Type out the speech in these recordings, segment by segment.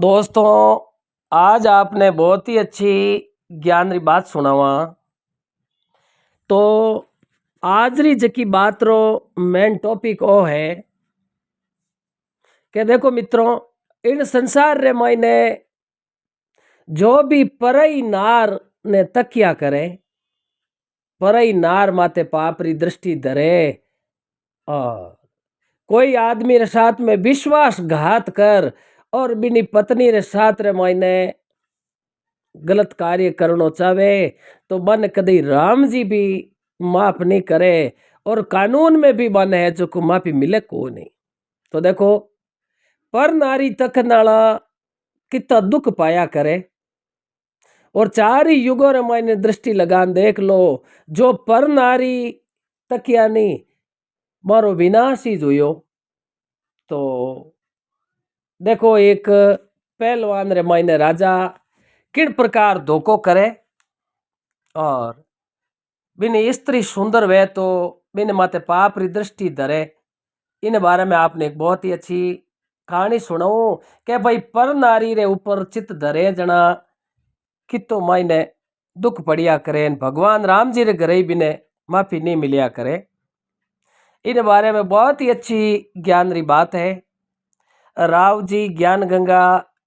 दोस्तों, आज आपने बहुत ही अच्छी ज्ञान री बात सुनावा। तो आज री जकी बात रो मेन टॉपिक ओ है कि देखो मित्रों, इन संसार रे मायने जो भी परई नार ने तकिया करे, परई नार माते पाप री दृष्टि धरे और कोई आदमी रे साथ में विश्वासघात कर और बिनी पत्नी रे साथ रे मायने गलत कार्य करनो चाहे तो मन कदी राम जी भी माफ नहीं करे और कानून में भी मन है जो को माफी मिले को नहीं। तो देखो, पर नारी तक नाला कितना दुख पाया करे और चार ही युगों रे मायने दृष्टि लगान देख लो, जो पर नारी तकिया नहीं मारो विनाश ही जोयो। तो देखो, एक पहलवान रे मायने राजा किन प्रकार धोखो करे और बिन स्त्री सुंदर वे तो बिन माते पाप री दृष्टि धरे। इन बारे में आपने एक बहुत ही अच्छी कहानी सुनाऊं कि भाई पर नारी रे ऊपर चित धरे जना कितो मायने दुख पड़िया करे, भगवान राम जी रे घरे बिने माफी नहीं मिलिया करे। इन बारे में बहुत ही अच्छी ज्ञान री बात है। राव जी ज्ञान गंगा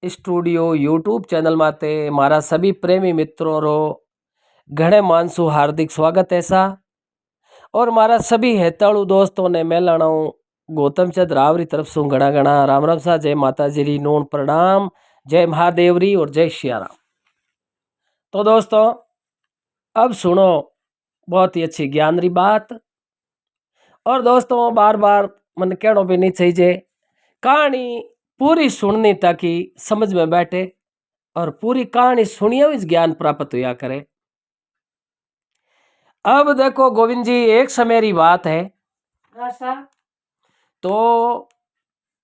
स्टूडियो यूट्यूब चैनल माते मारा सभी प्रेमी मित्रों रो घणे मानसू हार्दिक स्वागत है सा। और मारा सभी हेताड़ू दोस्तों ने मेलाणो गौतम चंद राव री तरफ से घना घना राम राम सा। जय माता जी री नून प्रणाम, जय महादेवरी और जय सियाराम। तो दोस्तों, अब सुनो बहुत ही अच्छी ज्ञान री बात। और दोस्तों, बार बार मन कहना भी नहीं चाहिए, कहानी पूरी सुननी ताकि समझ में बैठे और पूरी कहानी सुनिए इस ज्ञान प्राप्त हुआ करे। अब देखो गोविंद जी, एक समय री बात है। तो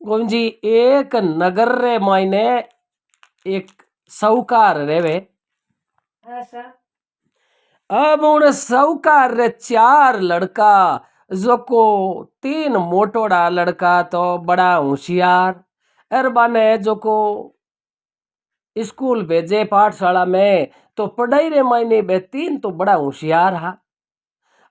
गोविंद जी, एक नगर रे मायने एक साहूकार रेवे। अब उन साहूकार रे चार लड़का, जो को तीन मोटोड़ा लड़का तो बड़ा होशियार अर बाने जो को स्कूल भेजे पाठशाला में तो पढ़ाई रे मायने बे तीन तो बड़ा होशियार हा।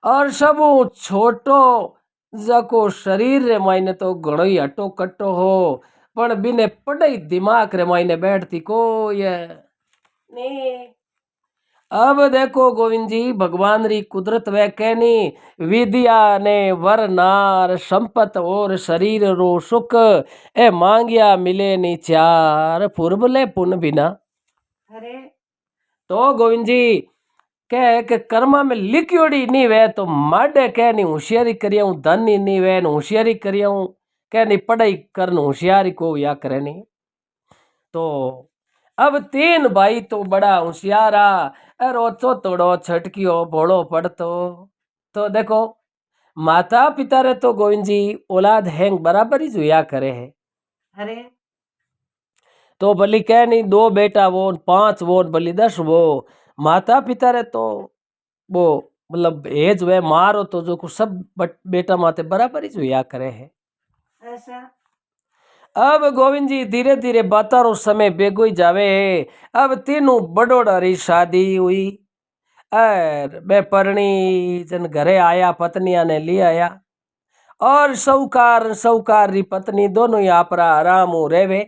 और सब छोटो जको शरीर रे मायने तो घणो ही हटो कट्टो हो, पण बिने पढ़ाई दिमाग रे मायने बैठती को ये नहीं। अब देखो गोविंद जी, भगवान री कुदरत वे कहनी, विद्या ने वर नार संपत और शरीर रो सुख ए मांगिया मिले नी चार फुरबले पुन बिना। अरे तो गोविंद जी कह के कर्मा में लिखियोड़ी नहीं वे तो माडे कह नहीं होशियारी करिया धन ही नहीं वे होशियारी करिया कह नहीं पढ़ाई करन होशियारी को या करे नहीं। तो अब तीन भाई तो बड़ा होशियारा और ओचो तोड़ो छटकियो भोड़ो पड़तो। तो देखो, माता पिता रे तो गोविंद जी औलाद हैंग बराबर ही जुया करे है। अरे तो भली कह नहीं दो बेटा वो पांच वो भली 10 वो, माता पिता रे तो वो मतलब एज वे मारो तो जो को सब बेटा माते बराबर ही जुया करे है। ऐसा अब गोविंद जी धीरे धीरे बातारो समय बेगो ही जावे है। अब तीनों बड़ोड़ा री शादी हुई और बे परणी जन घरे आया, पत्निया ने ले आया और साहूकार री पत्नी दोनों ही आपरा आराम हो रेवे।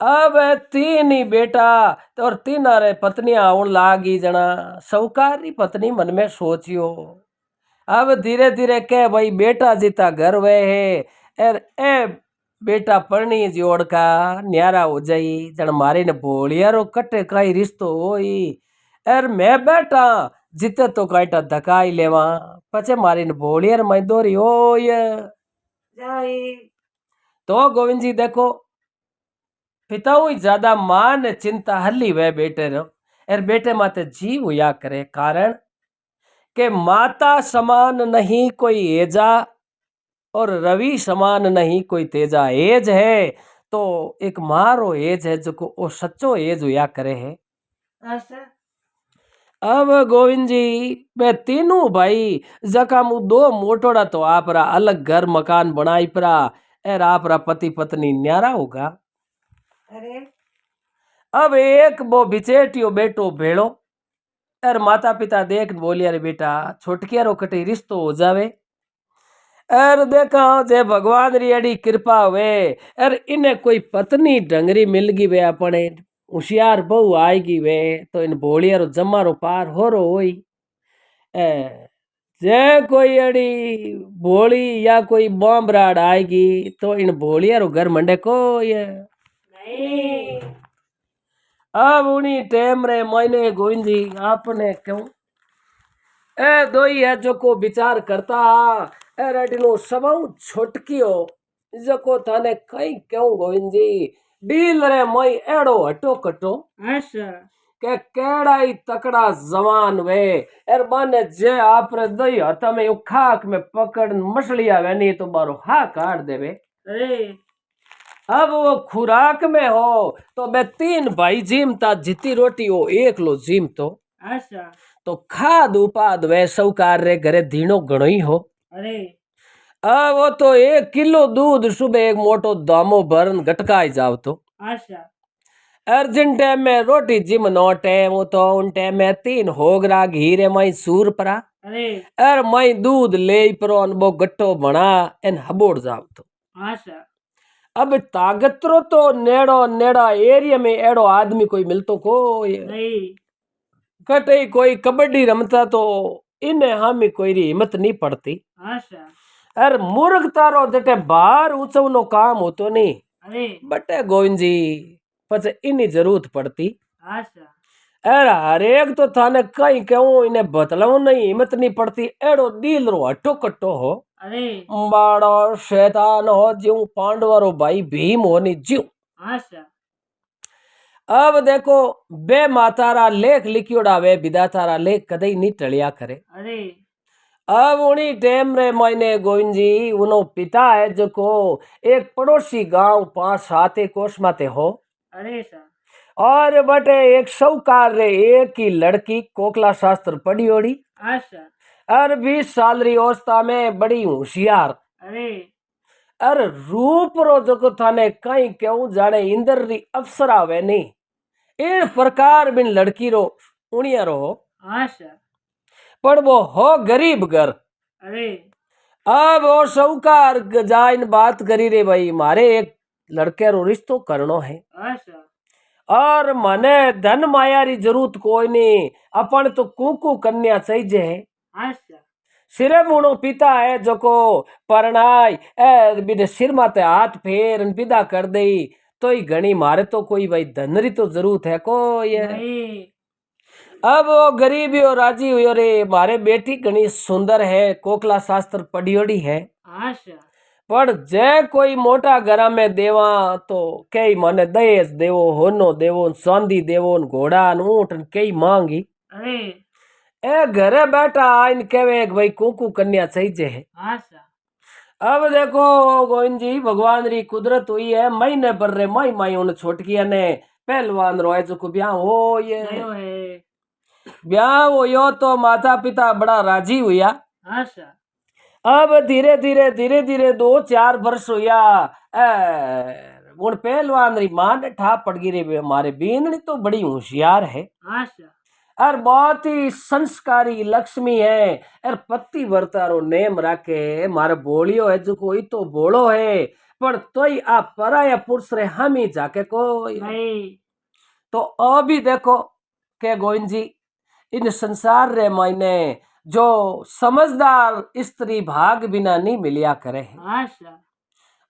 अब तीन ही बेटा और तीन रे पत्नियां आउन लागी जना। साहूकार री पत्नी मन में सोचियो, अब धीरे धीरे कह भाई बेटा जीता घर वे है एर ए बेटा परणी जोड़ का न्यारा हो जाई जन मारे ने बोलिया रो कटे काई रिश्तो होई एर मैं बेटा जीते तो काईटा धकाई लेवा पचे मारी ने बोलिया मैं दोरी होय जाई। तो गोविंद जी देखो, पिताओं ज्यादा मान चिंता हली वे बेटे रो एर बेटे माते जीव हुआ करे, कारण के माता समान नहीं कोई एजा और रवि समान नहीं कोई तेजा। एज है तो एक मारो एज है जो को ओ सच्चो एज हुआ करे है। अब गोविंद जी वे तीनों भाई जका मु दो मोटोड़ा तो आपरा अलग घर मकान बनाई परा एर आपरा पति पत्नी न्यारा होगा। अरे अब एक वो बिचेटियो बेटो भेड़ो अर माता पिता देख बोलिया रे बेटा छोटकिया रो कटे रिश्तो हो जावे अर देखा जे भगवान री अड़ी कृपा हुए अर इन्हें कोई पत्नी डंगरी मिल गई वे अपने होशियार बहू आएगी वे तो इन बोलिया रो जम्मा रो पार हो रो होई ए, जे कोई अड़ी भोली या कोई बॉम्बराड आएगी तो इन भोलिया रो घर मंडे को ये नहीं। अब उन्हीं टेम रे मैंने गोविंद जी आपने क्यों ए दोई है जो को विचार करता ए रेडिनो सबऊ छोटकियो जो को थाने कई क्यों गोविंद जी डील रे मई एड़ो हटो कटो अच्छा के केड़ा ही तकड़ा जवान वे एर बाने जे आप रे दई हता में खाक में पकड़ मछलिया वे नहीं तो बारो हा काट देवे अरे अब वो खुराक में हो तो मैं 3 भाई जिमता जिती रोटी हो एक लो जिम अच्छा तो खाद उपाद वे सौकार रे घरे धीनो घणो ही हो अरे वो तो 1 किलो दूध सुबह एक मोटो दामो भरन घटकाई जाओ तो अच्छा अर्जेंट टाइम में रोटी जिम नोट है वो तो उन टाइम में 3 होगरा घी रे मई सूर परा अरे अर मई दूध ले परो वो गट्टो बना एन हबोड़ जाओ तो अच्छा अब तागतरो तो नेड़ो नेड़ा एरिया में एड़ो आदमी कोई मिलतो को नहीं कटे कोई कबड्डी रमता तो इन्हें हामी कोई री हिम्मत नहीं पड़ती अच्छा अर मूर्ख तारो जटे बाहर ऊंचो नो काम होतो नहीं अरे बटे गोविंद जी पछे इनी जरूरत पड़ती अच्छा अरे हरेक तो थाने कई कहूं इन्हें बतलाऊ नहीं हिम्मत नहीं पड़ती एड़ो डील रो हट्टो कट्टो हो अरे बाड़ो शैतान हो ज्यों पांडवरो भाई भीम हो नी ज्यों अच्छा अब देखो बे मातारा लेख लिखियोड़ा वे विधातारा लेख कदई नहीं टलिया करे अरे अब उन्हीं टेम रे मैंने गोविंद जी उनो पिता है जो को एक पड़ोसी गांव 5-7 कोस माते हो अरे सर और बटे एक सौकार रे एक ही लड़की कोकला शास्त्र पढ़ी ओड़ी अच्छा और 20 साल री अवस्था में बड़ी होशियार अरे और रूप रो जो को थाने कई क्यों जाने इंद्र री अप्सरा वे नहीं इन प्रकार बिन लड़की रो उनिया रो अच्छा पर वो हो गरीब घर अरे अब वो सौकार जाइन बात करी रे भाई मारे एक लड़के रो रिश्तो करनो है अच्छा और मने धन माया री जरूरत कोई नहीं अपन तो कुकू कन्या चाहिए है अच्छा सिर्फ उनो पिता है जो को परणाई ए बिने सिर माते हाथ फेर न विदा कर दई तो ही घणी मारे तो कोई भाई धन री तो जरूरत है को ये नहीं अब वो गरीबी और राजी हुई रे मारे बेटी घनी सुंदर है कोकला शास्त्र पढ़ियोड़ी है अच्छा पर जे कोई मोटा घरा में देवा तो कई माने दहेज देवो होनो देवो चांदी देवो घोड़ा ऊंट कई मांगी अरे ए घरे बैठा आइन केवे कि भाई कुकू कन्या चाहिए है अच्छा अब देखो गोविंद जी भगवान री कुदरत हुई है महीने भर रे माई माई उन छोटकिया ने पहलवान रोए जो को ब्याह हो ये गयो है ब्याह हो यो तो माता पिता बड़ा राजी हुआ अच्छा अब धीरे धीरे 2-4 वर्ष हुआ उन पहलवान री मां ने ठा पड़ गई रे हमारे बींदनी तो बड़ी होशियार है अच्छा और बहुत ही संस्कारी लक्ष्मी है और पति वर्तारो नेम राखे मारे बोलियो है जो कोई तो बोलो है पर तोई आ पराया पुरुष रे हम ही जाके कोई नहीं तो अभी देखो के गोविंद जी इन संसार रे मायने जो समझदार स्त्री भाग बिना नहीं मिलिया करे है अच्छा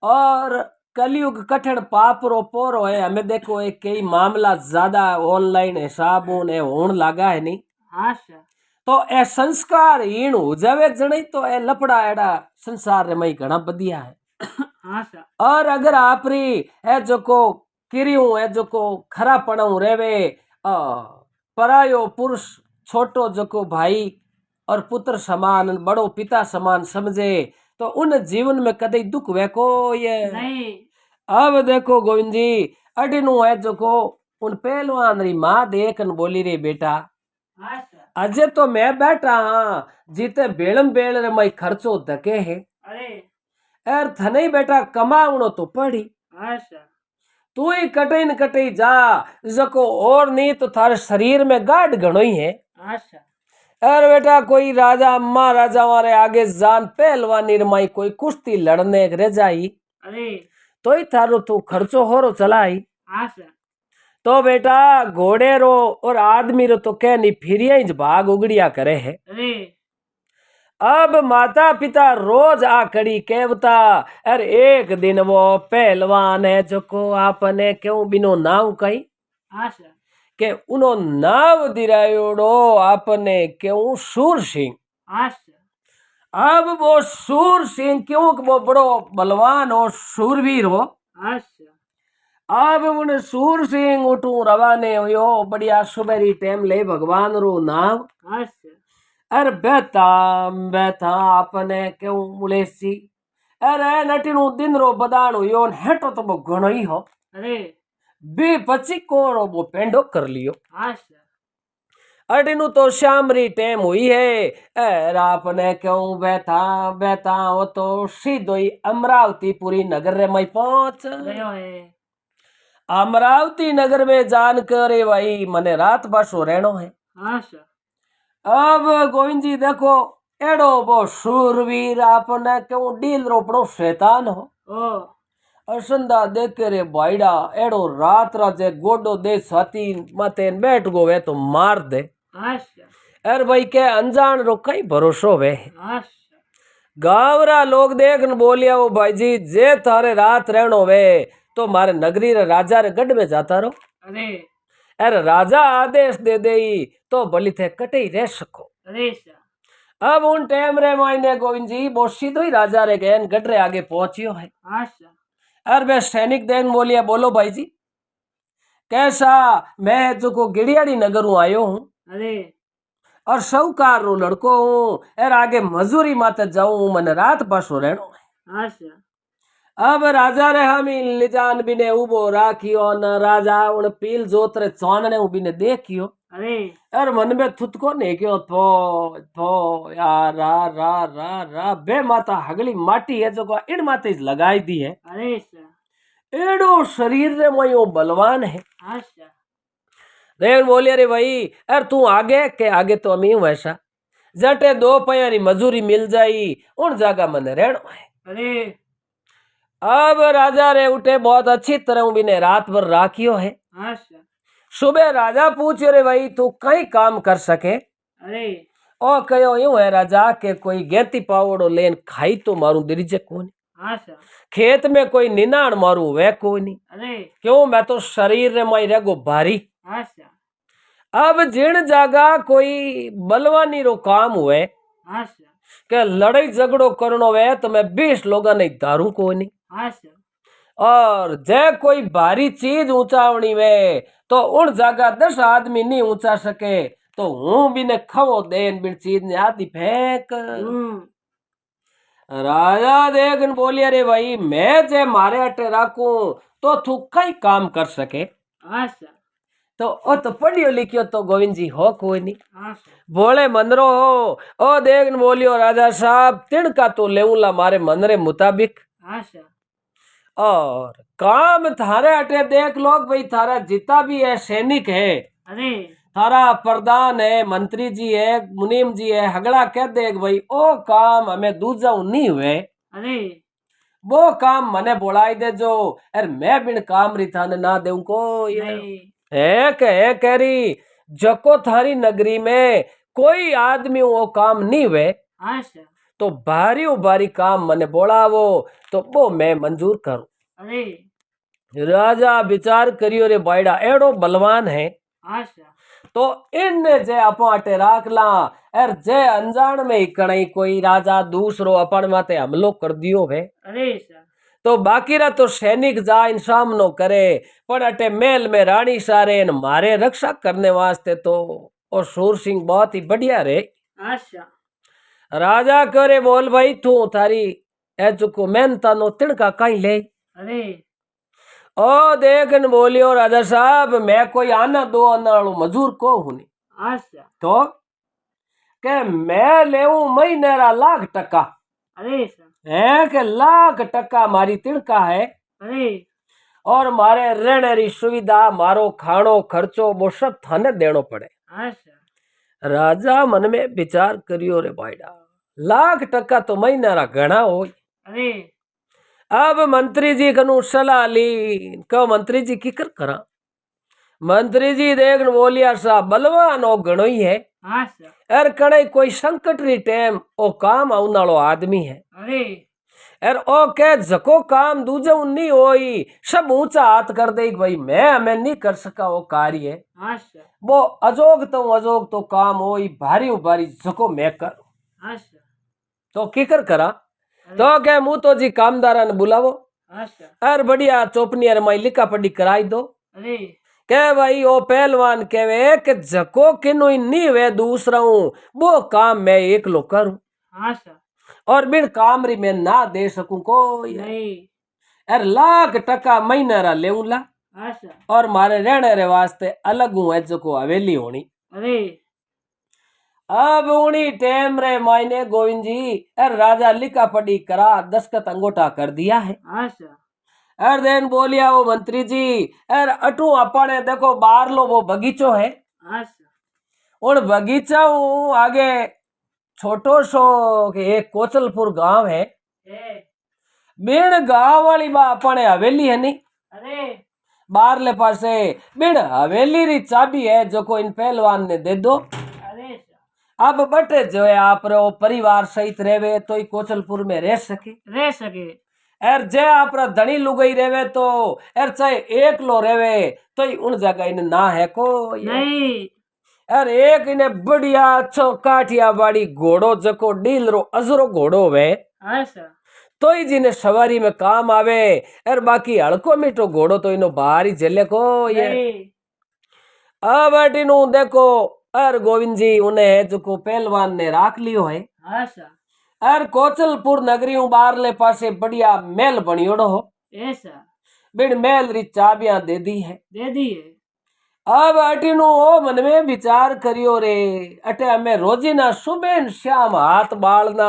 और कलयुग कठिन पाप रो पोरो है हमें देखो एक कई मामला ज्यादा ऑनलाइन हिसाब है होने लगा है नहीं अच्छा तो ए संस्कार हीन हो जावे जणी तो ए लपड़ा एड़ा संसार रे मई घना बढ़िया है अच्छा और अगर आपरी है जो को किरियो है जो को खरा पणऊ रेवे परायो पुरुष छोटो जो को भाई और पुत्र समान बड़ो पिता समान समझे तो उन जीवन में कदे दुख वे को ये नहीं अब देखो गोविंद जी अडिनु है जो को उन पहलवान री माँ देखन बोली रे बेटा अच्छा अजय तो मैं बैठा हाँ जीते बेलम बेल रे मई खर्चो धके है अरे यार थने बेटा कमावनो तो पड़ी अच्छा तू ही कटई न कटई जा जको और नहीं तो थारे शरीर में गाढ़ घणो ही है। अच्छा अरे बेटा कोई राजा महाराजा हमारे आगे जान पहलवानी रमाई कोई कुश्ती लड़ने रह जाई अरे तो ही थारो तू खर्चो हो रो चलाई। अच्छा तो बेटा घोड़े रो और आदमी रो तो कह नहीं फिरिया ही भाग उगड़िया करे है। अरे अब माता पिता रोज आ कड़ी केवता अरे एक दिन वो पहलवान है जो को आपने क्यों बिनो नाव कही अच्छा के उनो नाव दिरायोड़ो आपने क्यों सूर सिंह। अच्छा अब वो सूर सिंह क्यों कि वो बड़ो बलवान हो सूरवीर हो। अच्छा अब उन सूर सिंह उठू रवाने हुयो बढ़िया सुबेरी टाइम ले भगवान रो नाम अच्छा अरे बेता बेता आपने क्यों मुलेसी अरे नटीनु दिन रो बदान हुयो हेटो तो वो घणो ही हो अरे बे पची को रो वो पेंडो कर लियो। अच्छा अटीनु तो शामरी टाइम हुई है अरे आपने क्यों बेता बेता वो तो सीधो ही अमरावती पूरी नगर रे मई पहुंच गयो है अमरावती नगर में जान करे भाई मने रात बसो रहनो है। अच्छा अब गोविंद जी देखो एड़ो वो सूरवीर आपने क्यों डील रोपड़ो शैतान हो ओ असंदा देख के रे भाईड़ा एड़ो रात राजे गोडो दे छाती माते बैठ गो वे तो मार दे। अच्छा अरे भाई के अनजान रो कई भरोसो वे अच्छा गावरा लोग देख न बोलिया वो भाई जी जे थारे रात रहनो वे तो मारे नगरी रे राजा रे गढ़ में जाता रहो। अरे अरे राजा आदेश दे दे तो भली थे कटे ही रह सको। अरे अब उन टाइम रे मायने गोविंद जी वो सीधो ही राजा रे गए गढ़ रे आगे पहुंचियो है। अच्छा अरे वे सैनिक देन बोलिया बोलो भाई जी कैसा मैं जो को गिड़ियाड़ी नगर हूँ आयो हूँ अरे और साहूकार रो लड़को हूँ और आगे मजूरी माते जाऊं मन रात पासो रहनो है। अच्छा अब राजा रे हम लिजान बिने उबो राखियो न राजा उन पील जोतरे चानने बिने देखियो अरे यार मन में थुतको ने क्यों थो यार रा रा रा रा बे माता हगली माटी है जो को इन माते लगाई दी है अरे एडो शरीर रे मयो बलवान है। अच्छा देव बोलिया रे भाई यार तू आगे के आगे तो अमी वैसा जटे दो पैयारी मजूरी मिल जाई उन जगह मन रहनो है। अरे अब राजा रे उठे बहुत अच्छी तरह बिने रात भर राखियो है। अच्छा सुबह राजा पूछे रे भाई तू कई काम कर सके अरे और कहो यूं है राजा के कोई गेती पावड़ो लेन खाई तो मारू दरिजे कोनी अच्छा खेत में कोई निनाण मारू वह कोनी अरे क्यों मैं तो शरीर रे माई रेगो भारी। अच्छा अब जिन जागा कोई बलवानी रो काम हुए अच्छा के लड़ाई झगड़ो करनो वे तो मैं 20 लोगा नहीं दारू कोनी अच्छा और जे कोई भारी चीज ऊंचावनी वे तो उन जगह 10 आदमी नहीं ऊंचा सके तो हूं भी ने खवो देन बिन चीज ने आदि फेंक। राजा देखन बोलिया रे भाई मैं जे मारे अटे राखू तो तू कई काम कर सके अच्छा तो ओ तो पढ़ियो लिखियो तो गोविंद जी हो कोई नहीं अच्छा बोले मनरो हो ओ देखन बोलियो राजा साहब तिणका तो लेऊला मारे मनरे मुताबिक अच्छा और काम थारे अटे देख लो भाई थारा जितना भी है सैनिक है अरे थारा प्रधान है मंत्री जी है मुनीम जी है हगड़ा कह देख भाई ओ काम हमें दूजा नहीं हुए अरे वो काम मने बोलाई दे जो अरे मैं बिन काम री थाने ना देऊ को नहीं है कह रही जको थारी नगरी में कोई आदमी वो काम नहीं हुए अच्छा तो भारी भारी काम मने बोलावो तो वो मैं मंजूर करूं। अरे राजा विचार करियो रे बायड़ा एड़ो बलवान है अच्छा तो इन जे अपन अटे राख ला और जे अनजान में ही कणई कोई राजा दूसरो अपन माते हमलो कर दियो है अरे तो बाकी रा तो सैनिक जा इन सामनो करे पर अटे मेल में रानी सारे न मारे रक्षा करने वास्ते तो और सूर सिंह बहुत ही बढ़िया रे। अच्छा राजा करे बोल भाई तू थारी ए चुको मेहनता नो तिणका कहीं ले अरे ओ देखन बोलियो राजा साहब मैं कोई आना दो आना वालो मजूर को हूं नहीं अच्छा तो के मैं लेऊ महीने रा लाख टका अरे है के लाख टका मारी तिणका है अरे और मारे रहने री सुविधा मारो खाणो खर्चो वो सब थाने देनो पड़े। अच्छा राजा मन में विचार करियो रे भाईडा, लाख टका तो महीना रा घना हो। अरे अब मंत्री जी कनु सलाह ली, कहो मंत्री जी की करा। मंत्री जी देख बोलिया सा बलवान ओ घणो ही है, अच्छा एर कड़े कोई संकट री टाइम ओ काम आने वालो आदमी है। अरे एर ओ के जको काम दूजे नहीं होई सब ऊंचा हाथ कर दे कि भाई मैं नहीं कर सका वो कार्य। अच्छा वो अजोग तो काम होई भारी भारी जको मैं कर। अच्छा तो किकर करा, तो के मुँह तो जी कामदारा ने बुलावो अच्छा अर बढ़िया चौपनी अर माई लिखा पढ़ी कराई दो। अरे के भाई ओ पहलवान कहवे कि जको किनो नहीं वे दूसरा हूं वो काम मैं एक लो करूं अच्छा और बिन काम री मैं ना दे सकूं कोई। नहीं अर लाख टका महीना रा लेऊला अच्छा और मारे रहने रे वास्ते अलग हूं है जको हवेली होनी। अरे अब उनी टेम रे मायने गोविंद जी अर राजा लिखा पढ़ी करा दस्तखत अंगूठा कर दिया है। अच्छा अर देन बोलिया वो मंत्री जी अर अटू अपने देखो बाहर लो वो बगीचो है अच्छा और बगीचा हूँ आगे छोटो सो एक कोचलपुर गांव है। ए बिन गांव वाली बा अपने हवेली है नहीं अरे बाहरले पासे बिन हवेली री चाबी है जो को इन पहलवान ने दे दो। अरे अब बटे जो है आप रो परिवार सहित रेवे तो ही कोचलपुर में रह सके। रह सके एर जे आप धनी लुगई रेवे तो एर चाहे एक लो रेवे तो ही उन जगह इन ना है को नहीं एर एक इन्हें बढ़िया अच्छो काठिया बाड़ी घोड़ो जको डील रो अजरो घोड़ो वे अच्छा तो ही जिन्हें सवारी में काम आवे। एर बाकी हड़को मीठो घोड़ो तो इनो बाहरी झेले को ये। नहीं अब अटीनु देखो अर गोविंद जी उन्हें जो पहलवान ने राख लियो है। अच्छा अर कोचलपुर नगरी बारले पासे बढ़िया महल बनियोड़ो हो। ऐसा बिन महल री चाबियां दे दी है। दे दिए अब अटीनु ओ मन में विचार करियो रे अटे हमें रोजीना सुबह न शाम हाथ बालना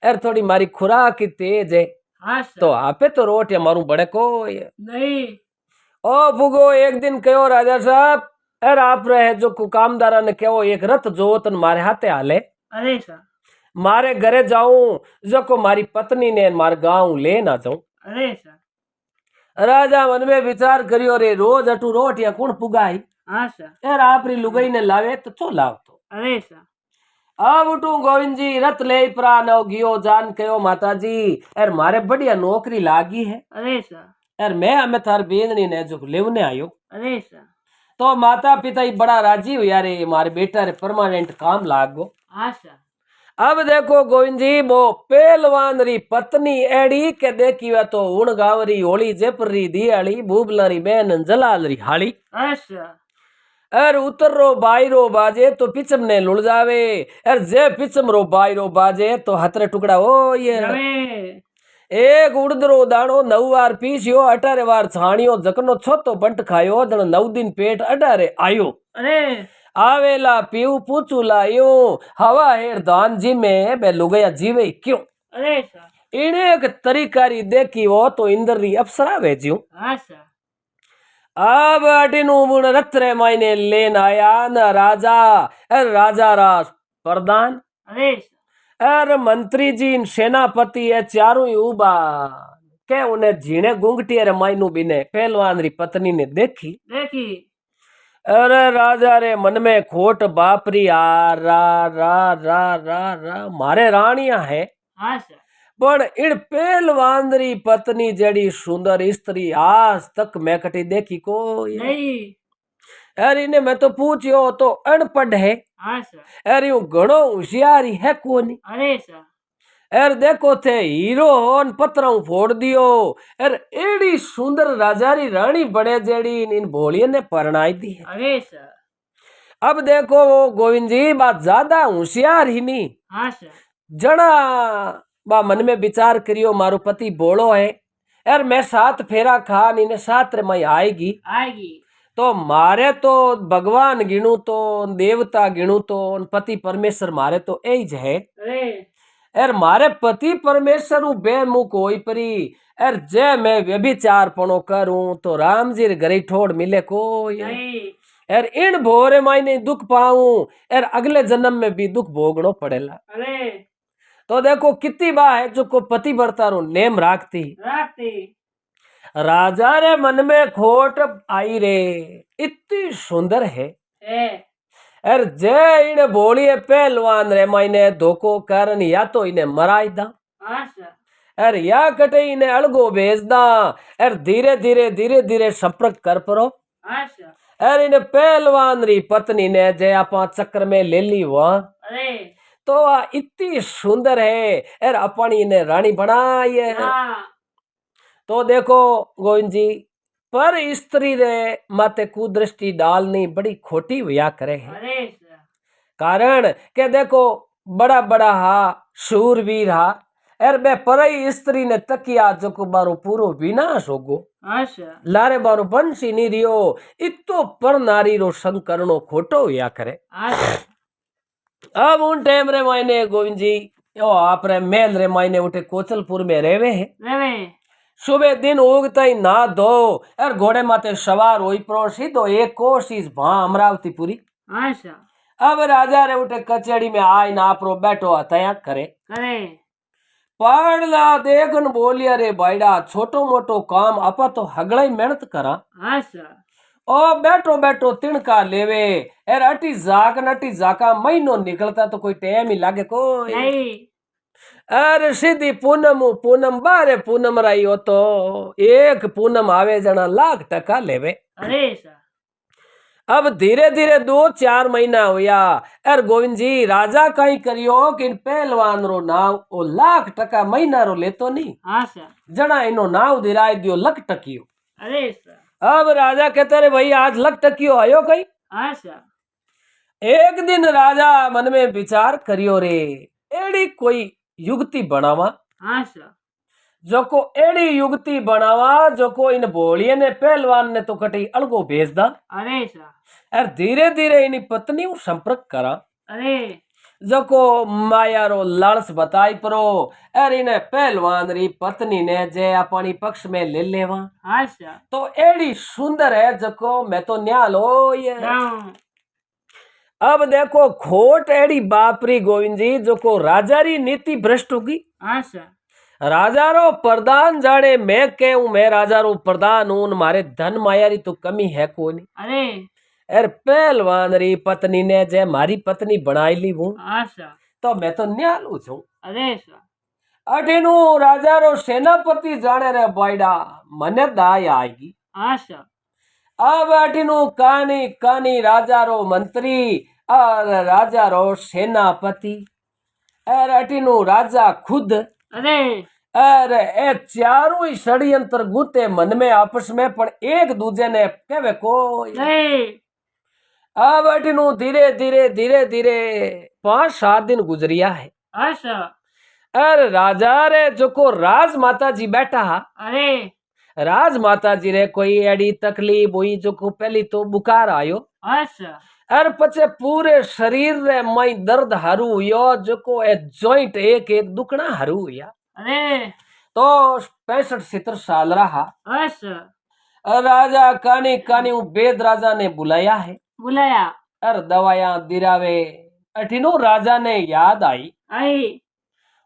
अर थोड़ी मारी खुराक की तेज है अच्छा तो आपे तो रोट या मारू बड़े को ये। नहीं ओ फुगो एक दिन कहो राजा साहब अर आप रहे जो कामदारा ने कहो एक रथ जोतन मारे हाथे हाले अरे सा मारे घरे जाऊं जो को मारी पत्नी ने मारे गांव ले ना जाऊं। अरे सा राजा मन में विचार करियो रे रोज अटू रोट या कुण पुगाई अच्छा यार आपरी लुगाई ने लावे तो चो लाव तो। अरे सा अब उठू गोविंद जी रत ले प्राण गियो जान कहो माता जी यार मारे बढ़िया नौकरी लागी है अरे सा यार मैं हमें थार बेदनी ने जो लेवने आयो। अरे सा तो माता पिता ही बड़ा राजी हुआ रे मारे बेटा रे परमानेंट काम लाग गो। अच्छा अब देखो गोविंद जी वो पहलवान री पत्नी एड़ी के देखी वे तो उण गांव री होली जयपुर री दियाली भूबला री बहन जलाल री हाली अच्छा अर उतर रो बाईरो बाजे तो पिचम ने लुड़ जावे अर जे पिचम रो बाईरो बाजे तो हतरे टुकड़ा हो ये। रवे एक उड़दरो दाणो 9 वार पीसियो 18 वार छाणियो जकनो छोतो बंट खायो जण 9 दिन पेट 18 आयो। अरे आवेला पीऊ पूछू लायो हवा हेर दान जी में बे लुगया जीवे क्यों। अरे सा इने एक तरीकारी देखी वो तो इंद्र री अप्सरा भेज्यू। अच्छा अब अटिनु मुण रथ रे मायने लेन आया न राजा अर राजा रा प्रधान अरे अर मंत्री जी न सेनापति है चारों ही उबा के उन्हें झीणे गुंगटी रे मायनू बिने पहलवान री पत्नी ने देखी। देखी अरे राजा रे मन में खोट बापरी आ रा रा रा रा रा मारे रानिया है अच्छा पण इन पहलवान री पत्नी जड़ी सुंदर स्त्री आज तक मैं कटी देखी को नहीं अरे इन्हें मैं तो पूछियो तो अनपढ़ है अच्छा अरे यूं घणो होशियारी है कोनी। अरे सा अरे देखो थे हीरो होन पत्रों फोड़ दियो अरे एड़ी सुंदर राजा री रानी बड़े जेड़ी इन भोलिये ने परणाई दी है। अरे सा अब देखो वो गोविंद जी बात ज्यादा होशियार ही नहीं अच्छा जड़ा बा मन में विचार करियो मारो पति बोलो है यार मैं 7 फेरा खान इन्हें 7 रे मई आएगी आएगी तो मारे तो भगवान गिणू तो देवता गिणू तो पति परमेश्वर मारे तो एज है। अरे एर मारे पति परमेश्वर हूँ बेमुख होई परी एर जे मैं व्यभिचार पणो करूं तो राम जी रे घरे ठोड़ मिले कोई नहीं एर इन भोरे मायने दुख पाऊं एर अगले जन्म में भी दुख भोगनो पड़ेला। अरे तो देखो कितनी बा है जो को पति वर्ता रो नेम राखती राखती राजा रे मन में खोट आई रे इतनी सुंदर है है अरे जय इने बोलिए पहलवान रे मायने धोखो करन या तो इने मराई दा आशा अरे या कटे इने अलगो भेज दा अरे धीरे धीरे धीरे धीरे संपर्क कर परो आशा अरे इने पहलवान री पत्नी ने जे आपा चक्कर में ले ली वहां अरे तो आ इतनी सुंदर है अरे अपन इने रानी बनाई है। हाँ तो देखो गोविंद जी पर स्त्री रे माते कुदृष्टि डालनी बड़ी खोटी हुआ करे है अरे सर कारण के देखो बड़ा बड़ा हा शूरवीर हा एर बे परई स्त्री ने तकिया जो को बारो पूरो विनाश होगो आशा लारे बारो बंशी नी रियो इतो पर नारी रो संग करनो खोटो हुआ करे। आशा अब उन टाइम रे मायने गोविंद जी यो आप रे मेल रे मायने उठे कोचलपुर में रहवे है रवे सुबह दिन उगता ही ना धो और घोड़े माते सवार होई परो सीधो एक कोशिश भा अमरावती पूरी। आशा अब राजा रे उठे कचेड़ी में आई ना आपरो बैठो हतया करे करे पढ़ला देखन बोलिया रे भाईड़ा छोटो मोटो काम अपा तो हगड़ा ही मेहनत करा आशा ओ बैठो बैठो तिणका लेवे एर अटी जाक नटी जाका महीनो निकलता तो कोई टाइम ही लागे कोई नहीं अरे सीधी पूनम पूनम बारे पूनम रही हो तो एक पूनम आवे जना लाख टका लेवे। अरे सर अब धीरे धीरे 2-4 महीना हुआ अर गोविंद जी राजा कहीं करियो कि इन पहलवान रो नाव ओ लाख टका महीना रो लेतो नहीं आशा जना इनो नाव दिराय दियो लख टकियो। अरे सर अब राजा कहते रे भाई आज लख टकियो आयो कहीं। आशा एक दिन राजा मन में विचार करियो रे एड़ी कोई युक्ति बनावा आशा जो को एड़ी युक्ति बनावा जो को इन भोलिये ने पहलवान ने तो कटी अलगो भेज दा अरे सर और धीरे धीरे इन पत्नी उ संपर्क करा अरे जो को माया रो लालच बताई परो और इन्हें पहलवान री पत्नी ने जे अपनी पक्ष में ले लेवा आशा तो एड़ी सुंदर है जो को मैं तो न्याल हो ये। राम अब देखो खोट एड़ी बापरी गोविंद जी जो को राजा री नीति भ्रष्ट होगी आशा राजा रो प्रधान जाने मैं कहूं मैं राजा रो प्रधान हूं मारे धन माया री तो कमी है कोनी अरे एर पहलवान री पत्नी ने जे मारी पत्नी बनाई ली हूं आशा तो मैं तो न्यालू छू। अरे सर अठीनु राजा रो सेनापति जाने रे बायडा मने दाय आएगी। आशा अब अठीनु कानी कानी राजा रो मंत्री और राजा रो सेनापति और अठीनु राजा खुद अरे अरे ए चारों ही षड्यंत्र गुते मन में आपस में पर एक दूजे ने कहवे कोई नहीं अब अठीनु धीरे धीरे धीरे धीरे 5-7 दिन गुजरिया है आशा अरे राजा रे जो को राज माता जी बैठा अरे राज माता जी रे कोई एडी तकलीफ हुई जो को पहली तो बुखार आयो आशा अरे पचे पूरे शरीर रे मई दर्द हरू हुयो जो को ए जॉइंट एक एक दुखना हरू हुआ अरे तो 65-70 साल रहा। आशा राजा कानी कानी वेद राजा ने बुलाया है बुलाया अरे दवाया दिरावे अठीनो राजा ने याद आई आई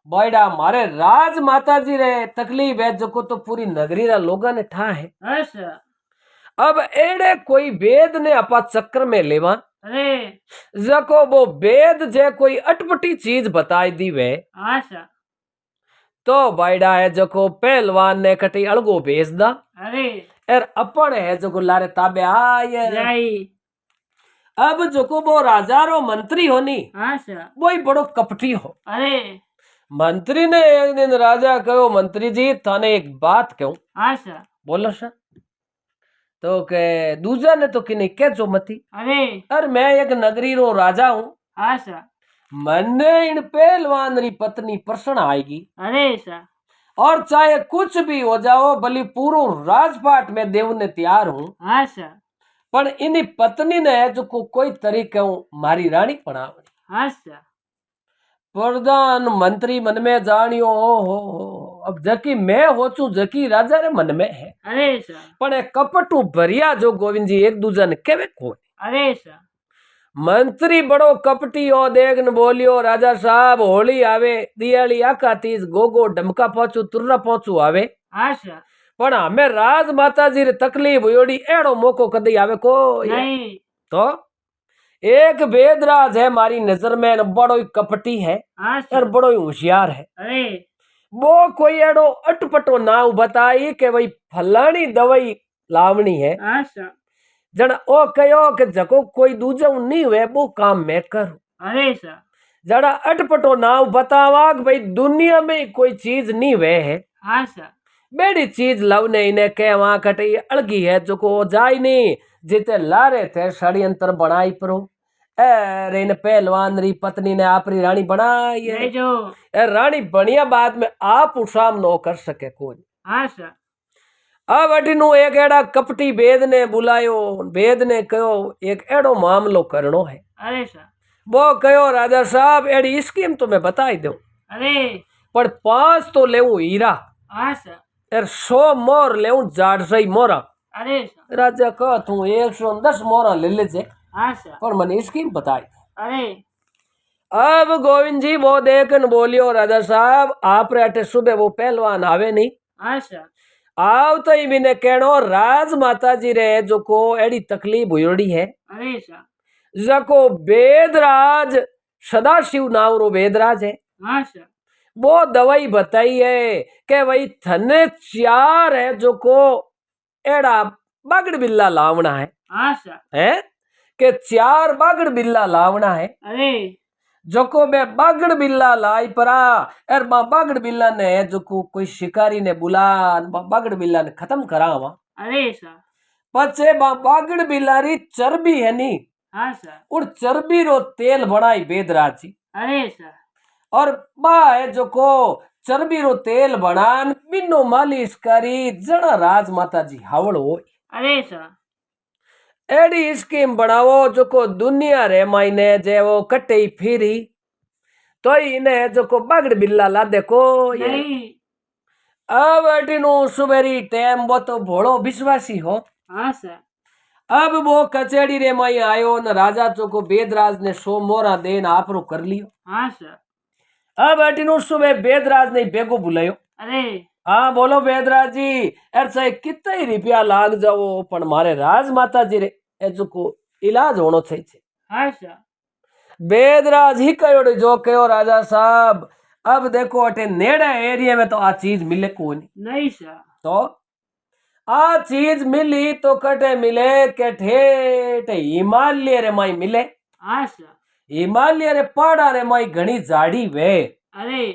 बड़ा मारे राज माता जी रे तकलीफ है जो को तो पूरी नगरी रा लोगा ने ठा है। आशा अब एड़े कोई वेद ने अपा चक्कर में लेवा अरे जको वो वेद जे कोई अटपटी चीज बताई दी वे आशा तो बायडा है जो को पहलवान ने कटी अलगो भेज दा अरे एर अपन है जो को लारे ताबे आए जाई अब जो को वो राजा रो मंत्री होनी आशा वही बड़ो कपटी हो। अरे मंत्री ने एक दिन राजा कहो मंत्री जी थाने एक बात कहूं आशा बोलो सर तो के दूजा ने तो किने के जो मती अरे अरे मैं एक नगरी रो राजा हूं आशा मन्ने इन पहलवान री पत्नी प्रसन्न आएगी अरे सर और चाहे कुछ भी हो जाओ भली पूरो राजपाट में देवने तैयार हूं आशा पर इनी पत्नी ने जो को कोई तरीके हूं मारी रानी बनावनी आशा प्रधानमंत्री मन में जानियो हो। अब जकी मैं होचू जकी राजा रे मन में है अरे सर पण ए कपटू भरिया जो गोविंद जी एक दूजा ने केवे कोई। अरे सर मंत्री बड़ो कपटी हो देखन बोलियो राजा साहब होली आवे दियाली आका तीज गोगो डमका पहुंचू तुर्रा पहुंचू आवे हाँ सर पण हमें राज माता जी रे तकलीफ होड़ी एड़ो मौको कदी आवे को नहीं तो एक वेदराज है मारी नजर में न बड़ो ही कपटी है हाँ और सर बड़ो ही होशियार है। अरे वो कोई एड़ो अटपटो नाव बताई के भाई फलानी दवाई लावनी है हाँ सर जन ओ कहो कि जको कोई दूजा नहीं हुए वो काम मैं करूं। अरे सर जड़ा अटपटो नाव बतावा कि भाई दुनिया में कोई चीज नहीं हुए है हाँ सर बेड़ी चीज लवने इन्हें के वहां कटे अलगी है जो को जाय नहीं जिते लारे थे षड्यंत्र बनाई परो अरे इन पहलवान री पत्नी ने आपरी रानी बनाई है नहीं जो रानी बनिया बाद में आप उसाम नो कर सके कोई। हाँ सर अब अटीनु एक एड़ा कपटी वेद ने बुलायो वेद ने कहो एक एड़ो मामलो करनो है। अरे सर वो कहो राजा साहब एड़ी स्कीम तो मैं बताई दूं अरे पर 5 तो लेऊ हीरा हाँ सर और 100 मोर लेऊ जाडसई मोरा। अरे सर राजा कह तू 110 मोरा ले लीजे हाँ सर पर मैंने स्कीम बताई। अरे अब गोविंद जी वो देखन बोलियो राजा साहब आप रे सुबह वो पहलवान आवे नहीं हाँ सर आव तो ही मैंने कहनो राज माता जी रे जो को एड़ी तकलीफ हुई है अरे सर जको वेदराज सदाशिव नाम रो वेदराज है हाँ सर वो दवाई बताई है कि भाई थने 4 है जो को एड़ा बागड़ बिल्ला लावना हाँ सर है कि 4 बागड़ बिल्ला लावना है अरे जोको मैं बागड़ बिल्ला लाई परा और मां बागड़ बिल्ला ने जोको कोई शिकारी ने बुला बागड़ बिल्ला ने खत्म करावा अरे सर पचे बागड़ बिल्ला री चर्बी है नी हाँ सर उड़ चर्बी रो तेल बनाई वेदराज जी अरे सर और बा है जोको चर्बी रो तेल बनान बिनो मालिश करी जड़ा राज माता जी हावड़ हो। अरे सर एडी स्कीम बनावो जो को दुनिया रे मायने जे वो कटे फिरी तो इने जो को बागड़ बिल्ला ला देखो ये नहीं अब अटीनु सुबेरी टाइम वो तो भोड़ो विश्वासी हो। हाँ सर अब वो कचेड़ी रे माई आयो न राजा जो को वेदराज ने 100 मोरा देन आपरो कर लियो। हाँ सर अब अटीनु सुबह वेदराज ने बेगो बुलायो। अरे हाँ बोलो वेदराज जी ऐसा कितना ही रुपया लाग जाओ पण मारे राज माता जी रे जो को इलाज होनो चाहिए। हाँ सर वेदराज ही कहो जो कहो राजा साहब अब देखो अटे नेड़े एरिया में तो आ चीज मिले को नहीं सर तो आ चीज मिली तो कटे मिले के ठेठ हिमालय रे माई मिले। हाँ सर हिमालय रे पहाड़ा रे माई घनी जाड़ी वे अरे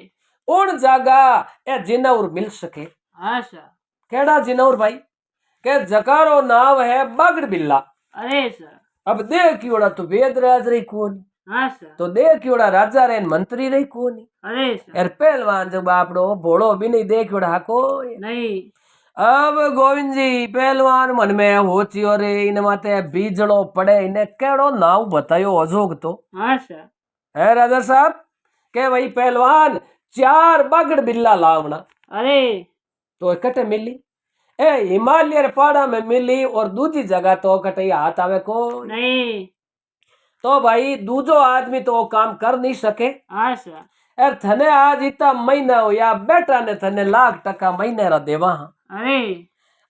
उन जागा ए जिनौर मिल सके। हाँ सर केड़ा जिनौर भाई के जकारो नाव है बागड़ बिल्ला। अरे सर अब देखियोड़ा तो वेदराज रही कोनी हाँ सर तो देखियोड़ा राजा रे मंत्री रही कोनी अरे सर यार पहलवान जब आपड़ो भोड़ो भी नहीं देखियोड़ा हाको। नहीं अब गोविंद जी पहलवान मन में होचियो रे इन माते बीजड़ो पड़े इन्हें केड़ो नाव बतायो अजोग तो हाँ सर है राजा साहब के भाई पहलवान 4 बागड़ बिल्ला लावना। अरे तो कटे मिली ए हिमालय रे पहाड़ा में मिली और दूसरी जगह तो कटे हाथ आवे को नहीं तो भाई दूजो आदमी तो वो काम कर नहीं सके। हाँ सर यार थने आज इतना महीना हो या बेटा ने थने लाख महीने रा देवा अरे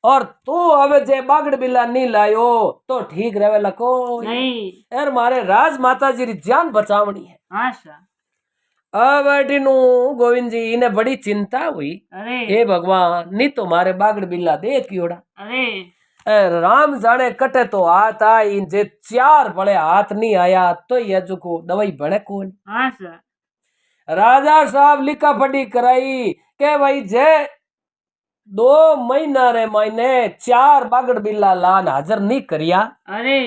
और तू अब जे बागड़ बिल्ला नहीं लायो तो ठीक रहे लको नहीं यार मारे राज माता जी री जान बचावनी है। हाँ सर अब अटीनु गोविंद जी इन्हें बड़ी चिंता हुई अरे हे भगवान नहीं तो मारे बागड़ बिल्ला देखियोड़ा अरे राम जाने कटे तो हाथ आई जे 4 बड़े हाथ नहीं आया तो ये जो को दवाई बने कौन। हाँ सर राजा साहब लिखा पढ़ी कराई के भाई जे 2 महीना रे महीने 4 बागड़ बिल्ला लान हाजर नहीं करिया अरे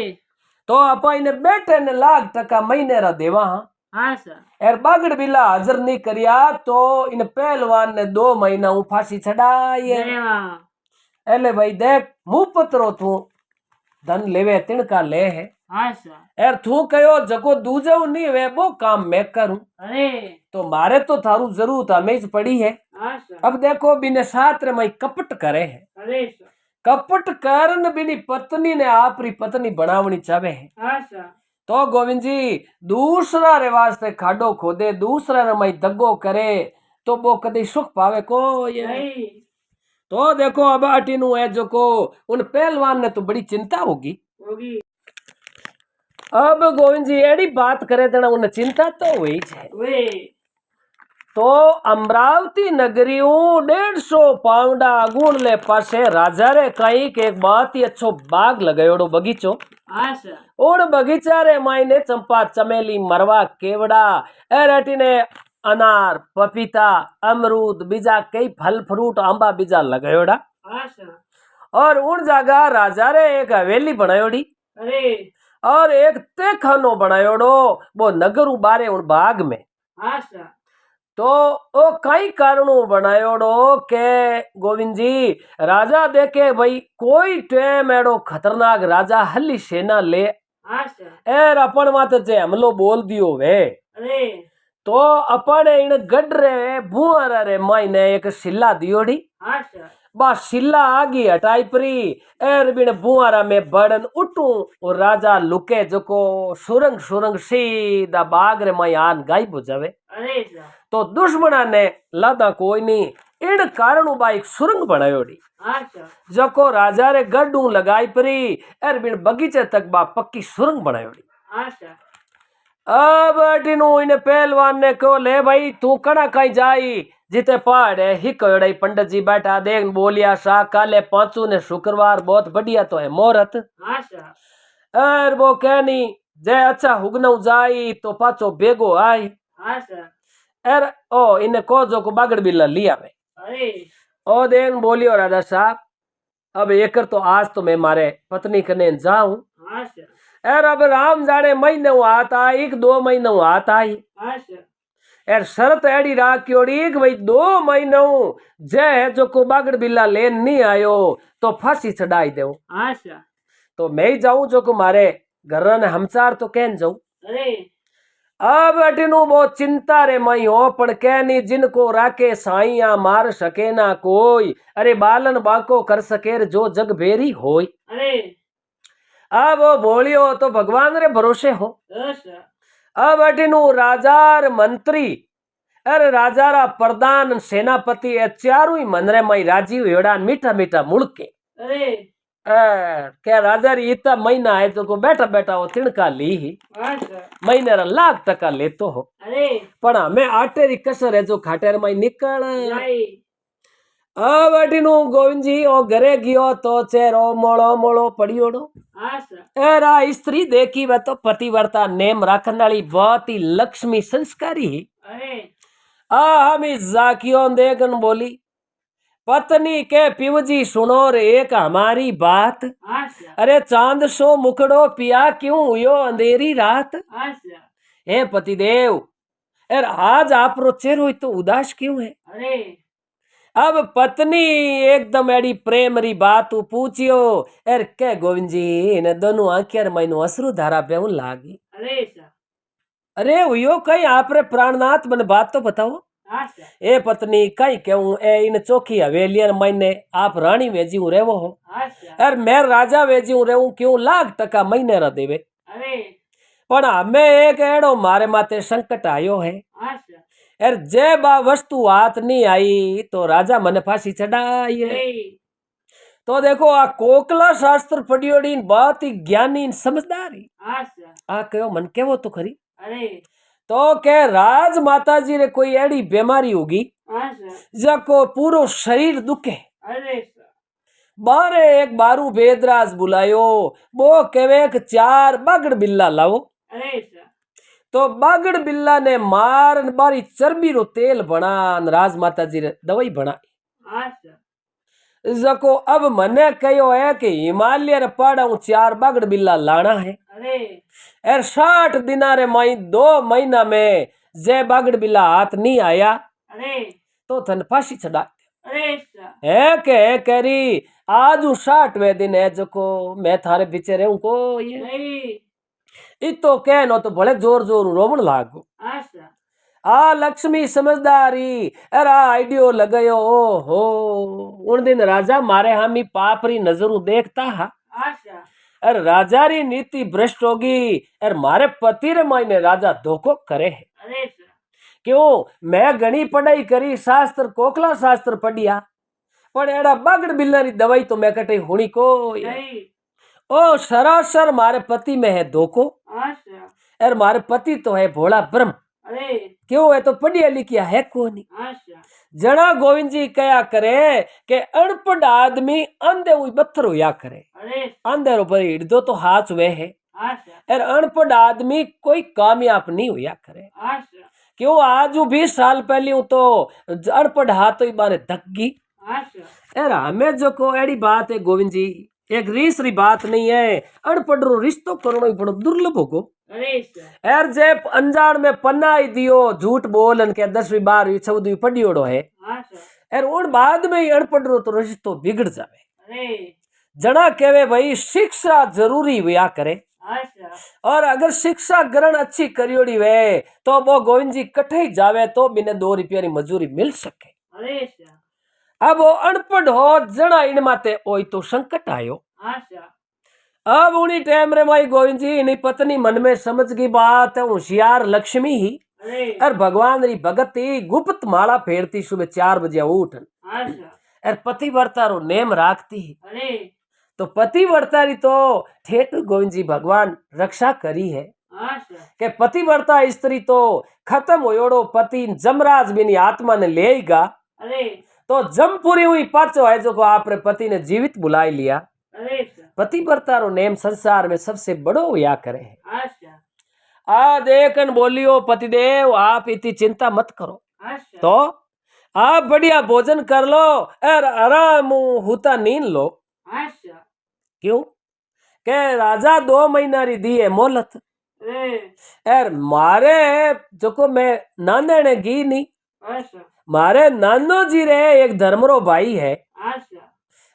तो आप इन्हें बेटे ने लाख महीने रा देवा। हाँ सर यार बागड़ बिल्ला हाजर नहीं करिया तो इन पहलवान ने 2 महीना फांसी चढ़ाई है। अरे वाह एले भाई देख मुंह पत्रो तू धन लेवे तिणका ले है। हाँ सर यार तू कहो जको दूजो नहीं वे वो काम मैं करूं। अरे तो मारे तो थारू जरूरत हमें ज पड़ी है। हाँ सर। अब देखो बिने साथ रे मई कपट करे है, अरे सर। कपट करन बिनी पत्नी ने आपरी पत्नी बनावनी चाहे है। हाँ सर। तो गोविंद जी दूसरा रे वास्ते खाडो खोदे, दूसरा रे मई दगो करे तो वो कदी सुख पावे को ये नहीं। तो देखो अब अटीनु है जो को उन पहलवान ने तो बड़ी चिंता होगी। होगी। अब गोविंद जी एड़ी बात करे देना उन्हें चिंता तो हुई है। वे। तो अमरावती नगरी 150 पाउंडा गुण ले पासे राजा रे कई के एक बहुत ही अच्छो बाग लगायोड़ो बगीचो। हाँ सर। उन बगीचा रे मायने चंपा चमेली मरवा केवड़ा एरटी ने अनार पपीता अमरूद बीजा कई फल फ्रूट आंबा बीजा लगायोड़ा। हाँ सर। और उन जगह राजा रे एक हवेली बनायोड़ी अरे। और एक तेखानो बनायोड़ो वो नगर बारे उन बाग में। हाँ सर। तो ओ कई कारणों बनायोड़ो के गोविंद जी राजा देखे भाई कोई टेम एड़ो खतरनाक राजा हली सेना ले हाँ सर। एर अपन माते जे हमलो बोल दियो वे अरे। तो अपन इन गड रे भुआरा रे मायने एक शिला दियोड़ी। हाँ सर। बा शिला आगी हटाई परी एर बिन बुआरा में बड़न उठू और राजा लुके जको सुरंग सुरंग सीधा बाग रे माई आन गायब हो जावे। अरे सर। तो दुश्मना ने लादा कोई नहीं इन कारण बा एक सुरंग बनायोड़ी हाँ सर। जको राजा रे गड्डू लगाई परी एर बिन बगीचे तक बा पक्की सुरंग बनायोड़ी। हाँ सर। अब अटीनु इने पहलवान ने कहो ले भाई तू कड़ा कहीं जाई जिते पहाड़ है हिकड़ई पंडित जी बैठा देख बोलिया सा काले पांचू ने शुक्रवार बहुत बढ़िया तो है मुहूर्त। हाँ सर। और वो कहनी जे अच्छा हुगनऊ जाई तो पाचो बेगो आई हाँ सर। एर ओ इने को जो को बागड़ बिल्ला लिया वे। अरे। ओ देन बोलियो राजा साहब अब एकर तो आज तो मैं मारे पत्नी कने जाऊं हाँ सर। एर अब राम जाने महीने आता एक 2 महीने आता आई हाँ सर। एर शरत एड़ी राखियोड़ी कि भाई 2 महीनों जे है जो को बागड़ बिल्ला लेन नहीं आयो तो फांसी चढ़ाई दो। हाँ सर। तो मैं ही जाऊं जो को मारे घर ने हमचार तो कहन जाऊं। अरे। अब अटीनु बहुत चिंता रे मई हो पण कहनी जिनको राके साइया मार सके ना कोई अरे बालन बाको कर सके जो जग बेरी होई। अरे। अब वो बोलियो तो भगवान रे भरोसे हो। हाँ सर। अब अटीनु राजार मंत्री अरे राजारा प्रधान सेनापति चारू ही मन रे मई राजीव हेड़ा मीठा मीठा मुड़के अरे। क्या राजा री इतना महीना है तो को बैठा बैठा वो तिणका ली ही हाँ सर। महीने रा लाख टका लेतो हो अरे। पण हमें आटे री कसर है जो खाटे रे मई निकल। नहीं। अब अटीनु गोविंद जी ओ घरे गियो तो चेहरो मोड़ो मोड़ो पड़ियोड़ो। हाँ सर। एरा स्त्री देखी वह तो पतिव्रता नेम राखन वाली बहुत ही लक्ष्मी संस्कारी ही। अरे। हम इस जाकियों देखन बोली पत्नी के पिवजी सुनो रे एक हमारी बात। हाँ सर। अरे चांद सो मुखड़ो पिया क्यों हुयो अंधेरी रात। हाँ सर। हे पतिदेव एर आज आप रो चेहरो तो उदास क्यों है। अरे। अब पत्नी एकदम एडी प्रेम री बात पूछियो एर के गोविंद जी इन दोनों आंखेर मैनू असरु धारा बेउन लागी। अरे सर। अरे हुयो कहीं आप रे प्राणनाथ मन बात तो बताओ। हाँ सर। ए पत्नी कहीं कहूं ए इन चौकी हवेलियन महीने आप रानी वेजी रेवो हो हाँ सर। और मैं राजा वेजी रेहूं क्यों लाख टका महीने रा देवे। अरे। पण हमें एक एड़ो मारे माथे संकट आयो है हाँ सर। एर जे बा वस्तु हाथ नहीं आई तो राजा मन फांसी चढ़ाई है। नहीं। तो देखो आ कोकला शास्त्र पढ़ियोड़ी बहुत ही ज्ञानी समझदारी हाँ सर। आ कहो मन केवो तो खरी। अरे। तो के राज माता जी रे कोई एड़ी बीमारी होगी हाँ सर। जको पूरो शरीर दुखे। अरे सर। बारे एक बारू वेदराज बुलायो वो कहे कि 4 बागड़ बिल्ला लाओ। अरे सर। तो बागड़ बिल्ला ने मार बारी चर्बी रो तेल बना राज माता जी रे दवाई बना। हाँ सर। जको अब मने कहो है कि हिमालय रे पहाड़ा 4 बागड़ बिल्ला लाना है। अरे। एर 60 दिना रे माई 2 महीना में जे बागड़ बिल्ला हाथ नहीं आया अरे। तो थन फांसी चढ़ा। अरे सर। है के करी आज 60वें दिन है जको मैं थारे पीछे रहूं को ये नहीं। इतो कहनो तो भले जोर जोर रोवण लागो। हाँ सर। आ लक्ष्मी समझदारी अरे आइडियो लगायो ओहो। उन दिन राजा मारे हामी पापरी नजरू देखता हा। आशा अरे राजा री नीति भ्रष्ट होगी। अरे मारे पति रे मायने राजा धोखो करे है। अरे सर क्यों मैं घणी पढ़ाई करी शास्त्र कोकला शास्त्र पढ़िया पण एड़ा बागड़ बिल्ला री दवाई तो मैं कटे हुणी को नहीं ओ सरासर मारे पति में है धोखो। आशा अरे मारे पति तो है भोला ब्रह्म। अरे क्यों है तो पढ़िया लिखिया है कोनी। आशा जना गोविंद जी कया करे के अनपढ़ आदमी अंधे हुई बत्तर होया करे। अरे अंधेरो पर हिड़दो तो हाथ वे है। आशा और अनपढ़ आदमी कोई कामयाब नहीं होया करे। आशा क्यों आज 20 साल पहले हूं तो अनपढ़ हाथ ही बाने धक्की। आशा यार हमें जो को एड़ी बात है गोविंद जी एक रीस री बात नहीं है। अनपढ़ रो रिश्तो करनो ही बड़ो दुर्लभ होगो। अरे सर यार जे अनजान में पन्ना ही दियो झूठ बोलन के 10वीं 12वीं 14वीं पढ़ियोड़ो है। आशा यार उन बाद में ही अनपढ़ रो तो रिश्तो बिगड़ जावे। अरे जना कहवे भाई शिक्षा जरूरी हुआ करे। आशा और अगर शिक्षा ग्रहण अच्छी करियोड़ी वे तो वो गोविंद जी कठे ही जावे तो बिना 2 रुपया री मजूरी मिल सके। अरे सर अब वो अनपढ़ हो जना इन माते ओई तो संकट आयो। आशा अब उन्हीं टाइम रे माई गोविंद जी इन्हीं पत्नी मन में समझ गई बात है होशियार लक्ष्मी ही। अरे और भगवान री भगती गुप्त माला फेरती सुबह 4 बजे उठन आशा और पतिव्रता रो नेम राखती। अरे तो पतिव्रता री तो ठेठ गोविंद जी भगवान रक्षा करी है आशा के पतिव्रता स्त्री तो खत्म होयोड़ो पति जमराज बिनी आत्मा ने लेगा। अरे तो जमपुरी हुई पाचो है जो को आपरे पति ने जीवित बुलाई लिया। अरे सर पतिव्रता रो नेम संसार में सबसे बड़ो हुआ करे है। आशा आ देखन बोलियो पतिदेव आप इतनी चिंता मत करो। आशा तो आप बढ़िया भोजन कर लो और आराम होता नींद लो। आशा क्यों के राजा 2 महीना री दी है मोहलत। अरे यार मारे जो को मैं नाने ने गी नहीं। आशा मारे नानो जी रे एक धर्मरो भाई है आशा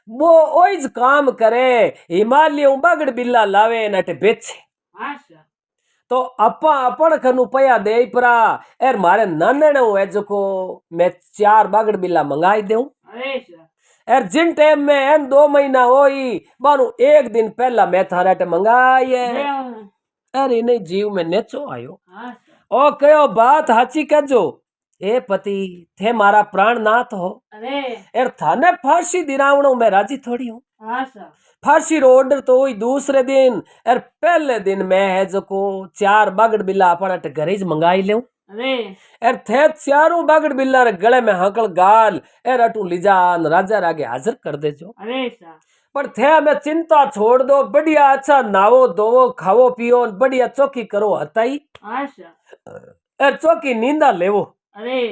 वो ओइज काम करे हिमालय बागड़ बिल्ला लावे नट बेचे। आशा तो अपा अपन खनु पया दे परा एर मारे नाने ने है जो को मैं 4 बागड़ बिल्ला मंगाई दूं। अरे सर एर जिन टाइम में एन 2 महीना होई बानु एक दिन पहला मैं थारा टे मंगाई है। अरे नहीं जीव में नेचो आयो आशा ओ कयो बात हाची कजो ए पति थे मारा प्राण नाथ हो। अरे एर थाने फांसी दिरावणो मैं राजी थोड़ी हूँ। आशा फांसी रो ऑर्डर तो हुई दूसरे दिन एर पहले दिन मैं है जो को 4 बागड़ बिल्ला अपना घरे मंगाई ले। अरे एर थे 4 बागड़ बिल्ला रे गले में हकल गाल एर अटू लिजान राजा आगे हाजिर कर देजो। अरे सर पर थे हमें चिंता छोड़ दो बढ़िया अच्छा नावो धोवो खावो पियो बढ़िया चौकी करो हताई आशा एर चौकी नींदा लेवो। अरे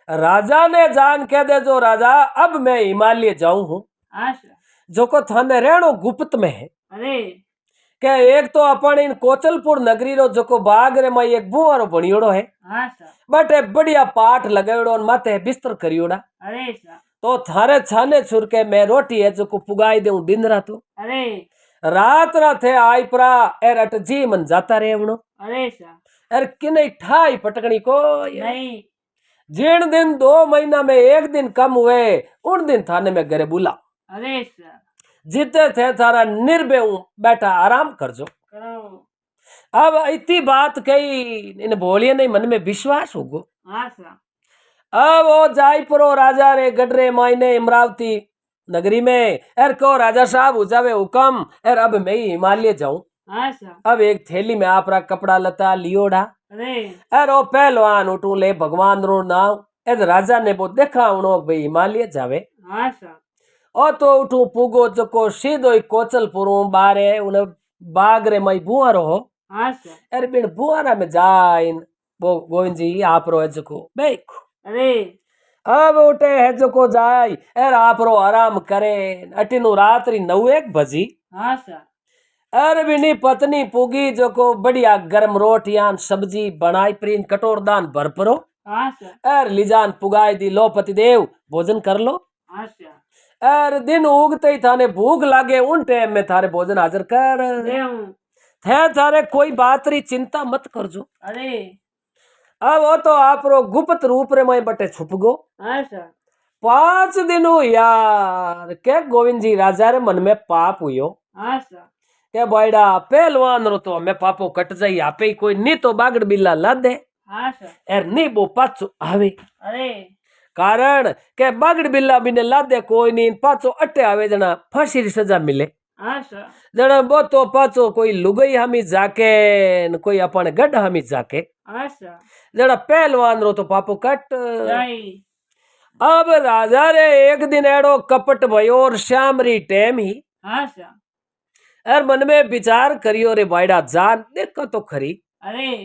राजा ने जान कह दे जो राजा अब मैं हिमालय जाऊं हूँ आशा जो को थाने रहनो गुप्त में है। अरे के एक तो अपन इन कोचलपुर नगरी रो जो को बाग रे में एक बुआरो बनियोड़ो है आशा बट बढ़िया पाठ लगायोड़ो माथे बिस्तर करियोड़ा। अरे सर तो थारे छाने छुर के मैं रोटी है जो को पुगाई दूं दिन रात। अरे रात ना थे आई परा एर अट जी मन जाता रेवणो। अरे सर एर किने ठाई पटकनी को नहीं जिन दिन 2 महीना में एक दिन कम हुए उन दिन थाने में घरे बुला। अरे सर जीते थे थारा निर्भय बैठा आराम कर जो। करो अब इतनी बात कही इन बोलिए नहीं मन में विश्वास होगो। आशा अब वो जायपुरो राजा रे गडरे मायने अमरावती नगरी में एर को राजा साहब हो जावे हुकम एर अब मैं ही हिमालय जाऊं। आशा अब एक थैली में आपरा कपड़ा लता लियोड़ा अरे एर ओ पहलवान उठू ले भगवान रो नाव एर राजा ने वो देखा उनो भाई हिमालय जावे। आशा ओ तो उठू पुगो जको सीधो ही कोचलपुरो बारे उन बाग रे मई बुआरो हो। आशा एर बिन बुआरा में जाइन वो गोविंद जी आप रो है जको बैठो। अरे अब उठे है जो को जाय एर आप रो आराम करे अटिनु रात्रि 9-1 बजी। आशा एर बिनी पत्नी पुगी जो को बढ़िया गरम रोटियां सब्जी बनाई प्रीन कटोरदान भर परो आशा एर लिजान पुगाई दी लो पतिदेव भोजन कर लो। आशा एर दिन उगते ही थाने भूख लागे उन टाइम में थारे भोजन हाजिर कर देऊं थे थारे कोई बात री चिंता मत कर जो। अरे अब वो तो आपरो गुप्त रूप रे मैं बटे छुप गो। अच्छा 5 दिन यार के गोविंद जी राजा रे मन में पाप हुयो अच्छा के बायडा पहलवान रो तो हमें पापो कट जाई आपे ही कोई नी तो बागड़ बिल्ला ला दे अच्छा एर नी बो पाछो आवे अरे कारण के बागड़ बिल्ला बिने ला दे कोई नी पाछो अटे आवे जना फांसी री सजा मिले अच्छा जना बो तो पाछो कोई लुगई हमी जाके न कोई अपन गढ़ हमी जाके अच्छा जड़ा पहलवान रो तो पापो कट। जाई अब राजा रे एक दिन एड़ो कपट भयो और श्याम री टेम ही अच्छा और मन में विचार करियो रे बायडा जान देखो तो खरी अरे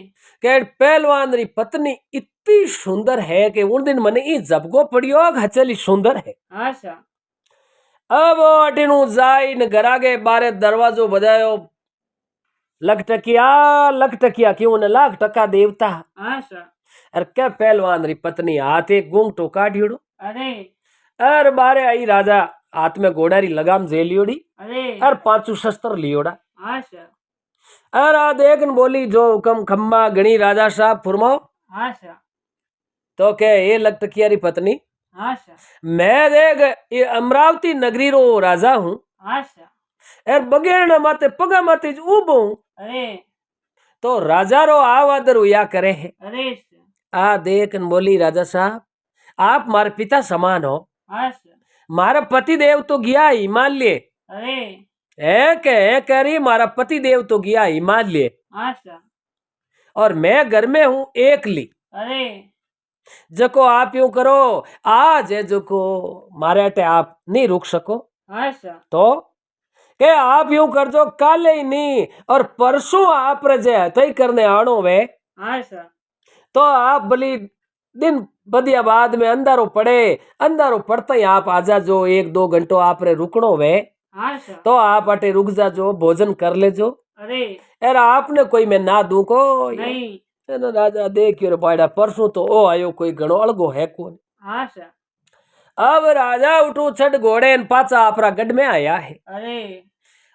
के पहलवान री पत्नी इतनी सुंदर है कि उन दिन मने ई जबगो पड़ियो हचली सुंदर है। अच्छा अब अटीनु जाई न घरा के बारे दरवाजो बजायो लखटकिया क्यों न लाख टका देवता अच्छा और क्या पहलवान री पत्नी हाथ एक गुंगटो काढ़ियोड़ो अरे और बारे आई राजा हाथ में घोड़ा री लगाम जेलियोड़ी अरे और पांचू शस्त्र लियोड़ा अच्छा और आ देख न बोली जो हुकम खम्मा गणी राजा साहब फुरमाओ अच्छा तो के ये लखटकिया री पत्नी अच्छा मैं देख ये अमरावती नगरी रो राजा हूँ अच्छा और बगेड़ माते पगा माते उबो हूँ अरे तो राजा रो आवादर हुआ करे है। अरे आ देख न बोली राजा साहब आप मारे पिता समान हो अच्छा मारा पति देव तो गया हिमालय अरे है कह रही मारा पति देव तो गया हिमालय अच्छा और मैं घर में हूँ एकली अरे जको आप यूं करो आज है जो को मारे अटे आप नहीं रुक सको अच्छा तो के आप यूं कर जो काले ही नहीं और परसों आप रजे तय करने आनो वे अच्छा तो आप भली दिन बदिया बाद में अंधारो पड़े अंधारो पड़ता ही आप आजा जो 1-2 घंटो आप रे रुकनो वे अच्छा तो आप अटे रुक जा जो भोजन कर ले जो अरे यार आपने कोई मैं ना दूं को नहीं चलो राजा देखियो रे बायडा परसों तो ओ आयो कोई घणो अलगो है कौन। अच्छा अब राजा उठू छठ घोड़े न पाचा आपरा गढ़ में आया है। अरे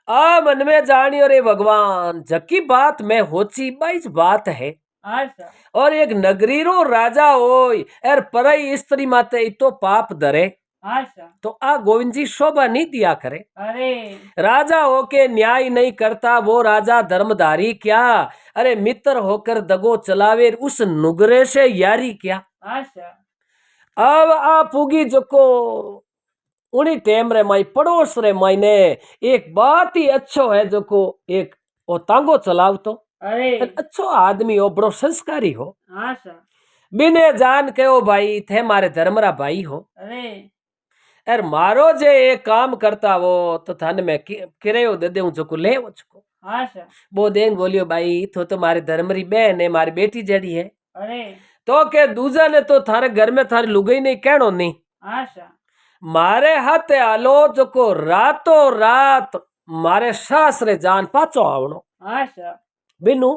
आ मन में जानियो रे भगवान जकी बात में होची बाईस बात है अच्छा और एक नगरी रो राजा होय एर परई स्त्री माते इतो पाप धरे अच्छा तो आ गोविंद जी शोभा नहीं दिया करे। अरे राजा होके न्याय नहीं करता वो राजा धर्मधारी क्या अरे मित्र होकर दगो चलावे उस नुगरे से यारी क्या। अच्छा अब आ पुगी जको उन्हीं टेम रे माई पड़ोस रे मायने एक बात ही अच्छो है जको एक ओ तांगो चलाव तो अरे अच्छो आदमी हो बड़ो संस्कारी हो अच्छा बिने जान के ओ भाई थे मारे धर्मरा भाई हो अरे यार मारो जे एक काम करता वो तो थाने मैं किरायो दे दूं जो ले उसको अच्छा वो देन बोलियो भाई तो मारी धर्मरी बहन है मारी बेटी जड़ी है अरे तो के दूजा ने तो थारे घर में थारी लुगाई नहीं कहनो नहीं अच्छा मारे हाथे आलो जो को रातों रात मारे सासरे जान पाचो आवनो अच्छा बिनु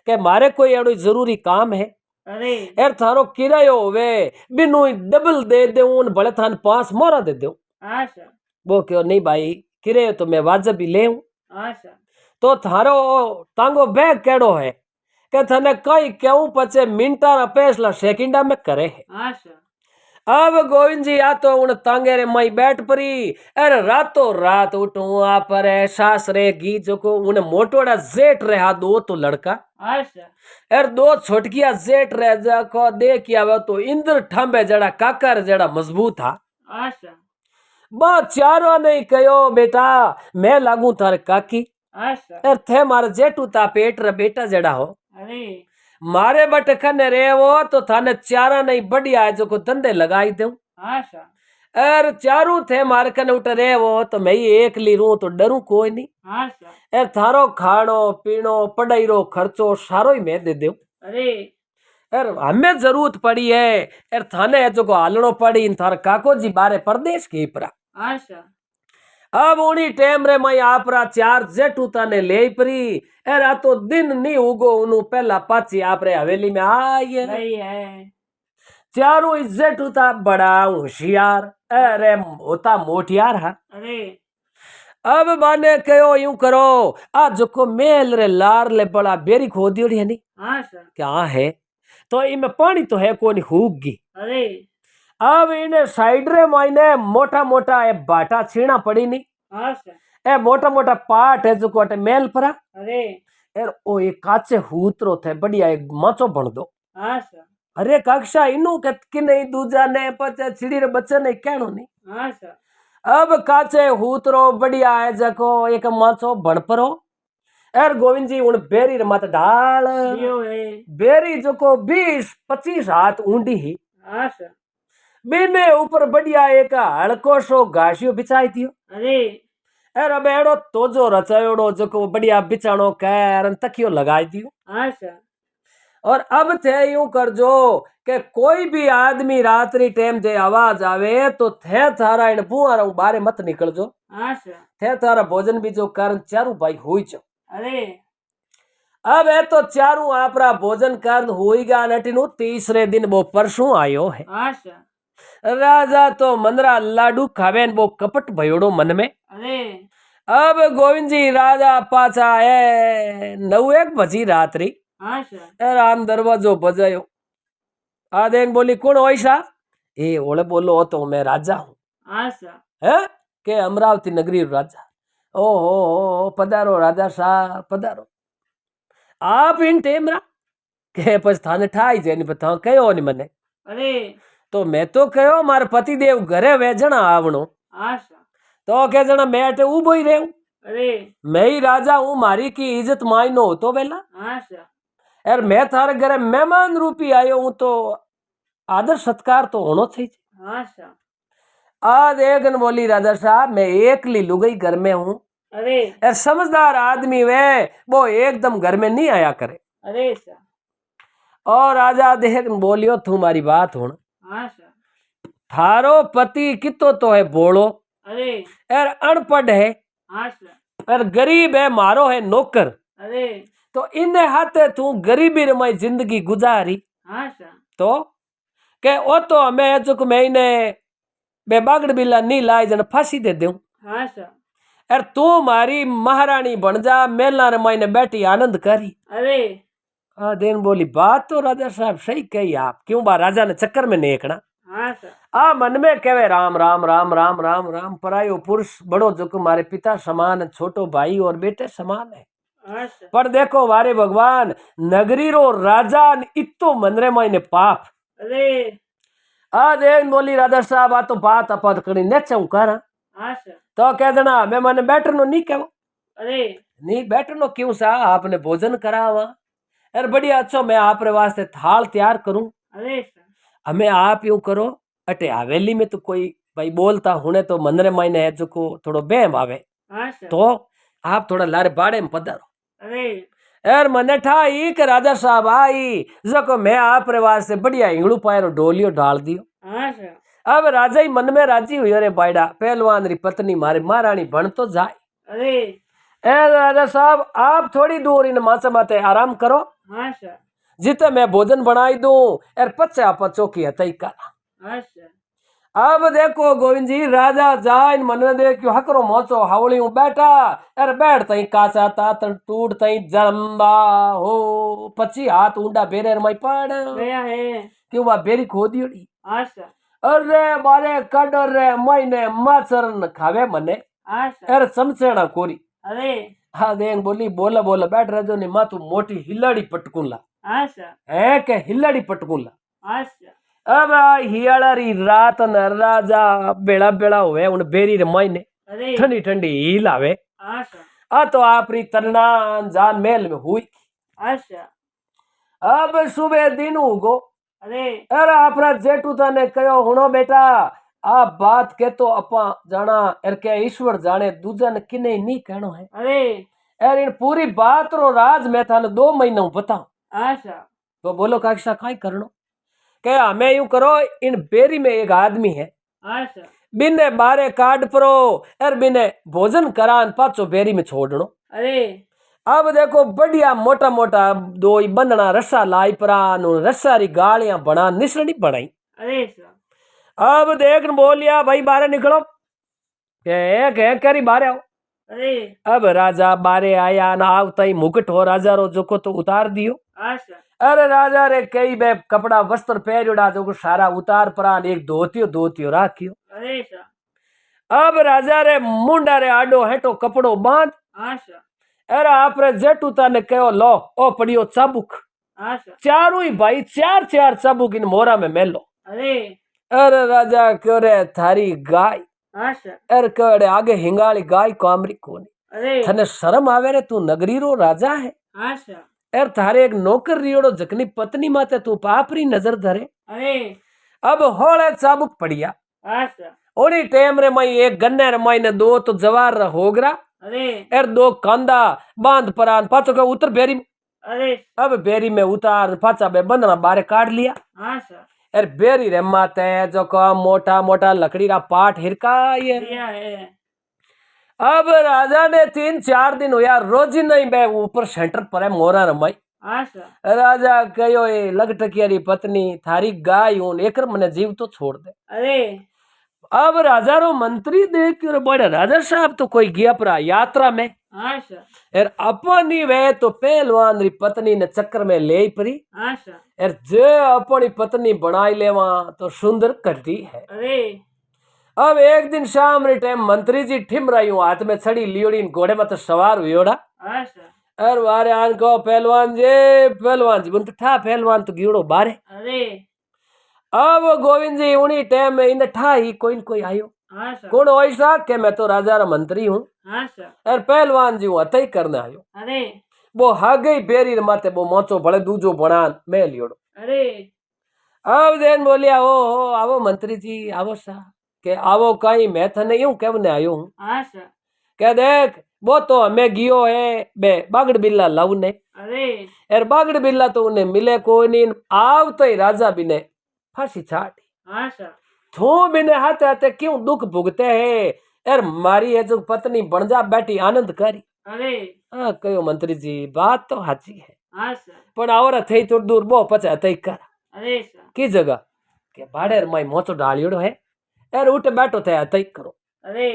के मारे कोई एड़ो जरूरी काम है अरे एर थारो किरायो होवे बिनु डबल दे दे उन भले थान 5 मोरा दे दो अच्छा वो क्यों नहीं भाई किरायो तो मैं वाजब ही ले अच्छा तो थारो तांगो बैग केड़ो है के थाने कई क्यों पचे मिनटा ना फैसला सेकंडा में करे है। अच्छा अब गोविंद जी आ तो उन तांगे रे मई बैठ परी अरे रातों रात उठू आ पर सास रे घी जो को उन मोटोड़ा जेठ रहा दो तो लड़का अच्छा अरे 2 छोटकिया जेठ रह जा को देख आवे तो इंद्र ठंबे जड़ा काकर जड़ा मजबूत था अच्छा बा चारों ने कहो बेटा मैं लागू थारे काकी अच्छा अरे थे मारे जेठू ता पेट रे बेटा जड़ा हो अरे मारे बट खने रे वो तो थाने चारा नहीं बढ़िया है जो को धंधे लगाई दूं अच्छा अरे चारू थे मारे कने उठ रे वो तो मैं एक ली रू तो डरू कोई नहीं अच्छा अरे थारो खानो पीनो पढ़ाई रो खर्चो सारो ही मैं दे दूं अरे अरे हमें जरूरत पड़ी है अरे थाने है जो को हालनो पड़ी थार काको जी बारे परदेश के परा अच्छा अब उनी टेम रे मैं आपरा 4 जेठू ताने ले परी अरे तो दिन नहीं उगो उनु पहला पाची आपरे हवेली में आए सही है चारों इज्जत होता बड़ा होशियार अरे होता मोटियार है। अरे अब माने कहो यूं करो आज जो को मेल रे लार ले बड़ा बेरी खो दियो है नहीं अच्छा क्या है तो इनमें पानी तो है कोनी हुक गई। अरे अब इन्हें साइड रे मायने मोटा मोटा ए बाटा छीना पड़ी नहीं, हाँ सर। ए मोटा मोटा पाट है जो कोटे मेल परा अरे एर ओ एक काचे हूतरो थे बढ़िया एक माचो बन दो। हाँ सर। अरे कक्षा इनू कि नहीं दूजा ने पचे छिड़ी रे बच्चे ने कहनो नहीं। हाँ सर। अब काचे हूतरो बढ़िया है जको एक माचो बन परो एर गोविंद जी उन बेरी रे मत ढाल दियो है। बेरी जको 20-25 हाथ ऊंडी ही हाँ सर। बिने ऊपर बढ़िया एक हड़को सो घासियो बिछाई दियो। अरे एर अब एड़ो तोजो रचायोड़ो जको बढ़िया बिछाणो कैर तकियो लगाई दियो। हाँ सर। और अब थे यूं कर जो कि कोई भी आदमी रात्रि टाइम जे आवाज आवे तो थे थारा इन बुआरा बारे मत निकल जो। हाँ सर। थे थारा भोजन भी जो कारण चारू भाई हुई जो। अरे अब है तो चारू आपरा भोजन कारण हुईगा नटिनु तीसरे दिन वो परसों आयो है। हाँ सर। राजा तो मनरा लाडू खावे वो कपट भयोड़ो मन में। अरे अब गोविंद जी राजा पाछा है 9-1 बजी रात्रि हाँ सर। राम दरवाजो बजायो। आदेन बोली कौन वैसा ए ओले बोलो तो मैं राजा हूँ। हाँ सर। है के अमरावती नगरी राजा। ओ हो पधारो राजा साहब पधारो। आप इन टेमरा के पछ थाने ठाई जे नहीं बताओ कहो नहीं मने। अरे तो मैं तो कहो मार पति देव घरे वेजना आवणो हाँ सर। तो कह जना मैं अटे उबो ही रहूं। अरे मैं ही राजा हूँ मारी की इज्जत मायनो हो तो वेला हाँ सर। यार मैं थारे घरे मेहमान रूपी आयो हूँ तो आदर सत्कार तो होनो चाहिए। हाँ सर। आज एक न बोली राजा साहब मैं एकली लुगाई घर में हूँ। अरे यार समझदार आदमी वे वो एकदम घर में नहीं आया करे। अरे सर। और राजा देख बोलियो तुम्हारी बात हो हाँ सर। थारो पति कितो तो है बोलो अरे यार अनपढ़ है हाँ सर। यार गरीब है मारो है नौकर अरे तो इन हाथे तू गरीबी रमाई जिंदगी गुजारी हाँ सर। तो के ओ तो हमें जो महीने बे बागड़ बिल्ला नहीं लाई जन फांसी दे दूं। हाँ सर। यार तू मारी महारानी बन जा मेला रमाई ने बैठी आनंद करी। अरे देन बोली बात तो राजा साहब सही कही आप क्यों बा राजा ने चक्कर में नेकना। हाँ सर। आ मन में कहे राम राम राम राम राम राम परायो पुरुष बड़ो जो कि मारे पिता समान छोटो भाई और बेटे समान है। हाँ सर। पर देखो वारे भगवान नगरी रो राजा इतो मनरे मायने पाप। अरे आ देख बोली राजा साहब आ तो बात अपत करी नेचू करा हाँ सर। तो कह देना मैं मन बैठनो नहीं कहो अरे नहीं बैठनो क्यों सा आपने भोजन करावा अरे बढ़िया अच्छो मैं आप रे वास्ते थाल तैयार करूं। अरे सर। हमें आप यूं करो अटे हवेली में तो कोई भाई बोलता हुने तो मनरे मायने है जो को थोड़ो बेम आवे हाँ सर। तो आप थोड़ा लारे बाड़े में पधारो। अरे यार मने ठाई के राजा साहब आई जको मैं आप रे वास्ते बढ़िया हिंगड़ू पायरो डोलियो डाल दियो। हाँ सर। अब राजा ही मन में राजी हुई रे बायडा पहलवान री पत्नी मारे महारानी बन तो जाए। अरे ए राजा साहब आप थोड़ी दूर इन माचा माते आराम करो हाँ सर। जिते मैं भोजन बनाई दूं यार पच्चे आप चौकी हतई करा। हाँ सर। अब देखो गोविंद जी राजा जाइन मन में देखियो हकरो मोचो हावली बैठा यार बैठ तई काचा तात टूट तई जम्बा हो 25 हाथ ऊंडा बेरे रमाई पड़ गया है। क्यों बा बेरी खो दियोड़ी। हाँ सर। अरे मारे कड रे महीने माचरन खावे मने हाँ सर। यार चमचेड़ा कोरी। अरे हाँ देख बोली बोला बोला बैठ रहो नहीं माँ तू मोटी हिलाड़ी पटकुला हाँ सर। है के हिलाड़ी पटकुला। हाँ सर। अब हियाड़ी रात न राजा बेड़ा बेड़ा हुए उन बेरी रे महीने अरे ठंडी ठंडी हिल आवे हाँ सर। आ तो आपरी तरना जान मेल में हुई। हाँ सर। अब सुबह दिन उगो अरे अरे आपरा जेठू तने कहो हुनो बेटा आप बात के तो अपा जाना एर के ईश्वर जाने दूजा ने किने नहीं कहनो है। अरे यार इन पूरी बात रो राज मैं थाने 2 महीना बताऊं। हाँ सर। तो बोलो काक्षा काई करनो क्या हमें यूं करो इन बेरी में एक आदमी है हाँ सर। बिने बारे काट परो और बिने भोजन करान पाचो बेरी में छोड़नो। अरे अब देखो बढ़िया मोटा मोटा दो बंधना रस्सा लाई परान रस्सा री गालियां बना निसरनी बनाई। अरे सर। अब देख बोलिया भाई बारे निकलो के करी बारे आओ। अरे अब राजा बारे आया ना आवता ही मुकुट हो राजा रो जो को तो उतार दियो। हाँ सर। अरे राजा रे कई बे कपड़ा वस्त्र पहरियोड़ा जो सारा उतार परान एक धोतियो धोतियो राखियो। अरे सा अब राजा रे मुंडा रे आडो हेटो कपड़ो बांध। हाँ सा अरे आपरे जेठू ताने कहो लो ओ पड़ियो चाबुक। हाँ सा चारों ही भाई चार चार चाबुक इन मोरा में मेलो। अरे अरे राजा क्यों रे थारी गाय। हाँ सा अरे कड़े आगे हिंगाली गाय कामरी कोनी। अरे थने शर्म आवे रे तू नगरी रो राजा है। हाँ सा अरे थारे एक नौकर रियोड़ो जखनी पत्नी माते तू पापरी नजर धरे। अरे अब होले चाबुक पड़िया। हाँ सा ओनी टेम रे मई एक गन्ने रे मई ने दो तो जवार होगरा। अरे एर दो कांदा बांध परान पाचो के उतर बेरी में। अरे अब बेरी में उतार पाचा बे बंधना बारे काट लिया। हाँ सा एर बेरी रे माते जो का मोटा मोटा लकड़ी रा पाट हिरका ये। दिया है अब राजा ने 3-4 दिन हुआ रोज ही नहीं बे ऊपर सेंटर पर है मोरा रमाई। हाँ सा राजा कहो ए लगटकियारी पत्नी थारी गाय हूं एकर मने जीव तो छोड़ दे। अरे अब राजा रो मंत्री देख के बड़े राजा साहब तो कोई गया परा यात्रा में। हाँ सा एर अपनी वे तो पहलवान री पत्नी ने चक्कर में ले ही परी। हाँ सा एर जे अपनी पत्नी बनाई लेवा तो सुंदर करती है। अरे अब एक दिन शाम रे टाइम मंत्री जी ठिम रही हूँ हाथ में छड़ी लियोड़ी घोड़े में तो सवार हुयोड़ा। हाँ सा अरे वारे आन को पहलवान जी बोलते ठा पहलवान तो गियोड़ो बारे। अरे अब गोविंद जी उन्हीं टाइम में इन ठा ही कोई आयो। हाँ सा कौन ऐसा के मैं तो राजा रा मंत्री हूँ। हाँ सा अरे पहलवान जी हूँ अतई करने आयो। अरे वो हा गई बेरी रे माते वो मोचो भले दूजो बनान मैं लियोड़ो। अरे अब देन बोलिया ओ हो आवो मंत्री जी आवो सा के आवो कहीं मैं थने यूं केवने आयो हूँ। हाँ सा के देख वो तो हमें गियो है बे बागड़ बिल्ला लाऊ ने। अरे एर बागड़ बिल्ला तो उन्हें मिले कोई नहीं आवते ही राजा बिने फांसी छाटी। हाँ सा थू बिने हाथे हाथे क्यों दुख भुगते है। एर मारी है जो पत्नी बन जा बैठी आनंद करी। अरे हाँ कहो मंत्री जी बात तो हाची है हाँ सा पण आवरा थई तो दूर बो पचे तई कर अरे सा की जगह के बाड़ेर माई मोचो डालियोड़ो है। एर उठ बैठो थे तई करो। अरे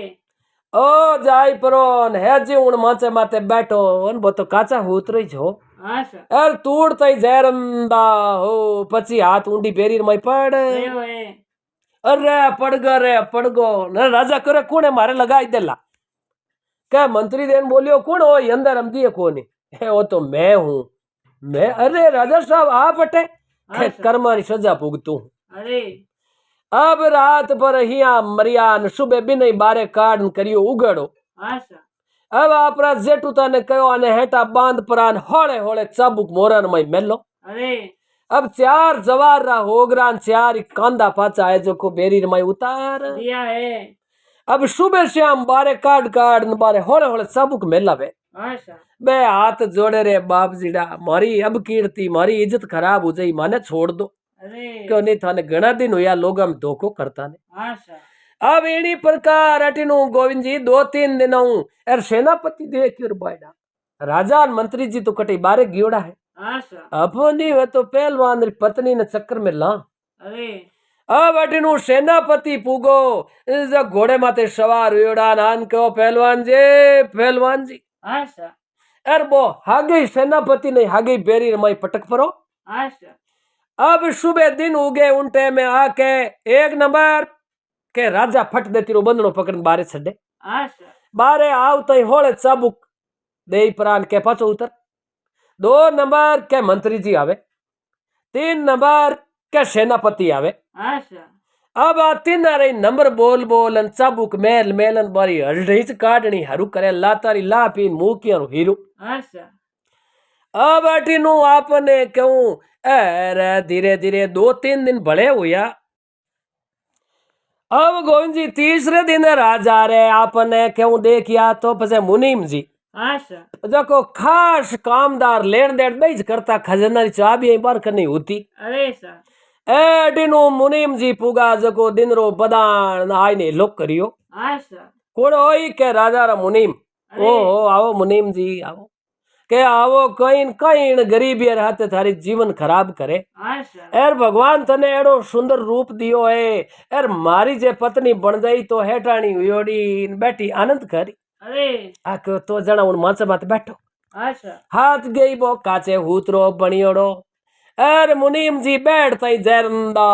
ओ जाई परोन है जी उन माचे माते बैठो उन वो तो काचा उतरी जो। हाँ सा एर तूड़ तई जैरंदा हो पची हाथ ऊंडी बेरी माई पड़। गयो है अरे पड़ गो न राजा करे कौन है मारे लगाई देला। क्या मंत्री देन बोलियो कौन हो अंदर हम दिए कोनी है वो तो मैं हूँ मैं। अरे राजा साहब आप अटे हाँ सर। कर्मारी सजा भुगतू। अरे अब रात पर हिया मरियान सुबह भी नहीं बारे कान करियो उगड़ो। हाँ सा अब आपरा जेठूता ने कहो अने हेटा बांध परान होले होले चाबुक मोरन मई मेलो। अरे अब 4 जवार रा होगरान 4 कांदा पाचा है जो को बेरी मई उतार। दिया है अब सुबह शाम बारे काट काट न बारे होले होले चाबुक मेला बे। हाँ सा बे हाथ जोड़े रे बाप जीड़ा मारी अब कीर्ति मारी इज्जत खराब हो जाई माने छोड़ दो। अरे क्यों नहीं थाने घना दिन हुआ लोग हम धोखो करता ने। हाँ सा अब इनी प्रकार अटिनु गोविंद जी 2-3 दिन एर सेनापति देख के बायडा राजा और मंत्री जी तो कटे बारे गियोड़ा है। हाँ सा अपनी वे तो पहलवान री पत्नी ने चक्कर में ला। अरे अब अटिनु सेनापति पुगो इस घोड़े माते सवार हुयोड़ा नान कहो पहलवान जी। हाँ सा एर वो हागे सेनापति नहीं हागे बेरी रमाई पटक परो। हाँ सा अब सुबह दिन उगे उनटे में आके 1 नंबर के राजा फट देती रो बंधनो पकड़ बारे छड़े। हाँ सा बारे आवते ही होले चाबुक दे प्राण के पाछो उतर। 2 नंबर के मंत्री जी आवे। 3 नंबर के सेनापति आवे। हाँ सा अब आ 3 रे नंबर बोल बोलन चाबुक मेल मेलन बारी हलडीच काटनी हरू करे लातारी ला पीन मुकियारो हीरो। हाँ सा अब अटिनु आपने कहूं अरे धीरे धीरे 2-3 दिन बड़े हुआ। अब गोविंद जी तीसरे दिन राजा रे आपने क्यों देखिया तो पसे मुनीम जी हाँ सा देखो खास कामदार लेन देन नहीं करता खजाना चाबी बार करनी होती। अरे सा एडिनो मुनीम जी पुगा जको दिन रो बदान आई ने लोक करियो। हाँ सा कोण होई के राजा रा मुनीम अरे ओ आओ मुनीम जी आओ के आवो कहीं गरीबी हाथे थारी जीवन खराब करे। हाँ सा एर भगवान तने एड़ो सुंदर रूप दियो है। एर मारी जे पत्नी बन जाई तो हेटाणी हुयोड़ी बैठी आनंद करी। अरे आ क्यों तो जना उन माचे बात बैठो हाँ सा हाथ गई वो काचे हूतरो बनियोड़ो अरे मुनीम जी बैठ ताई जरंदा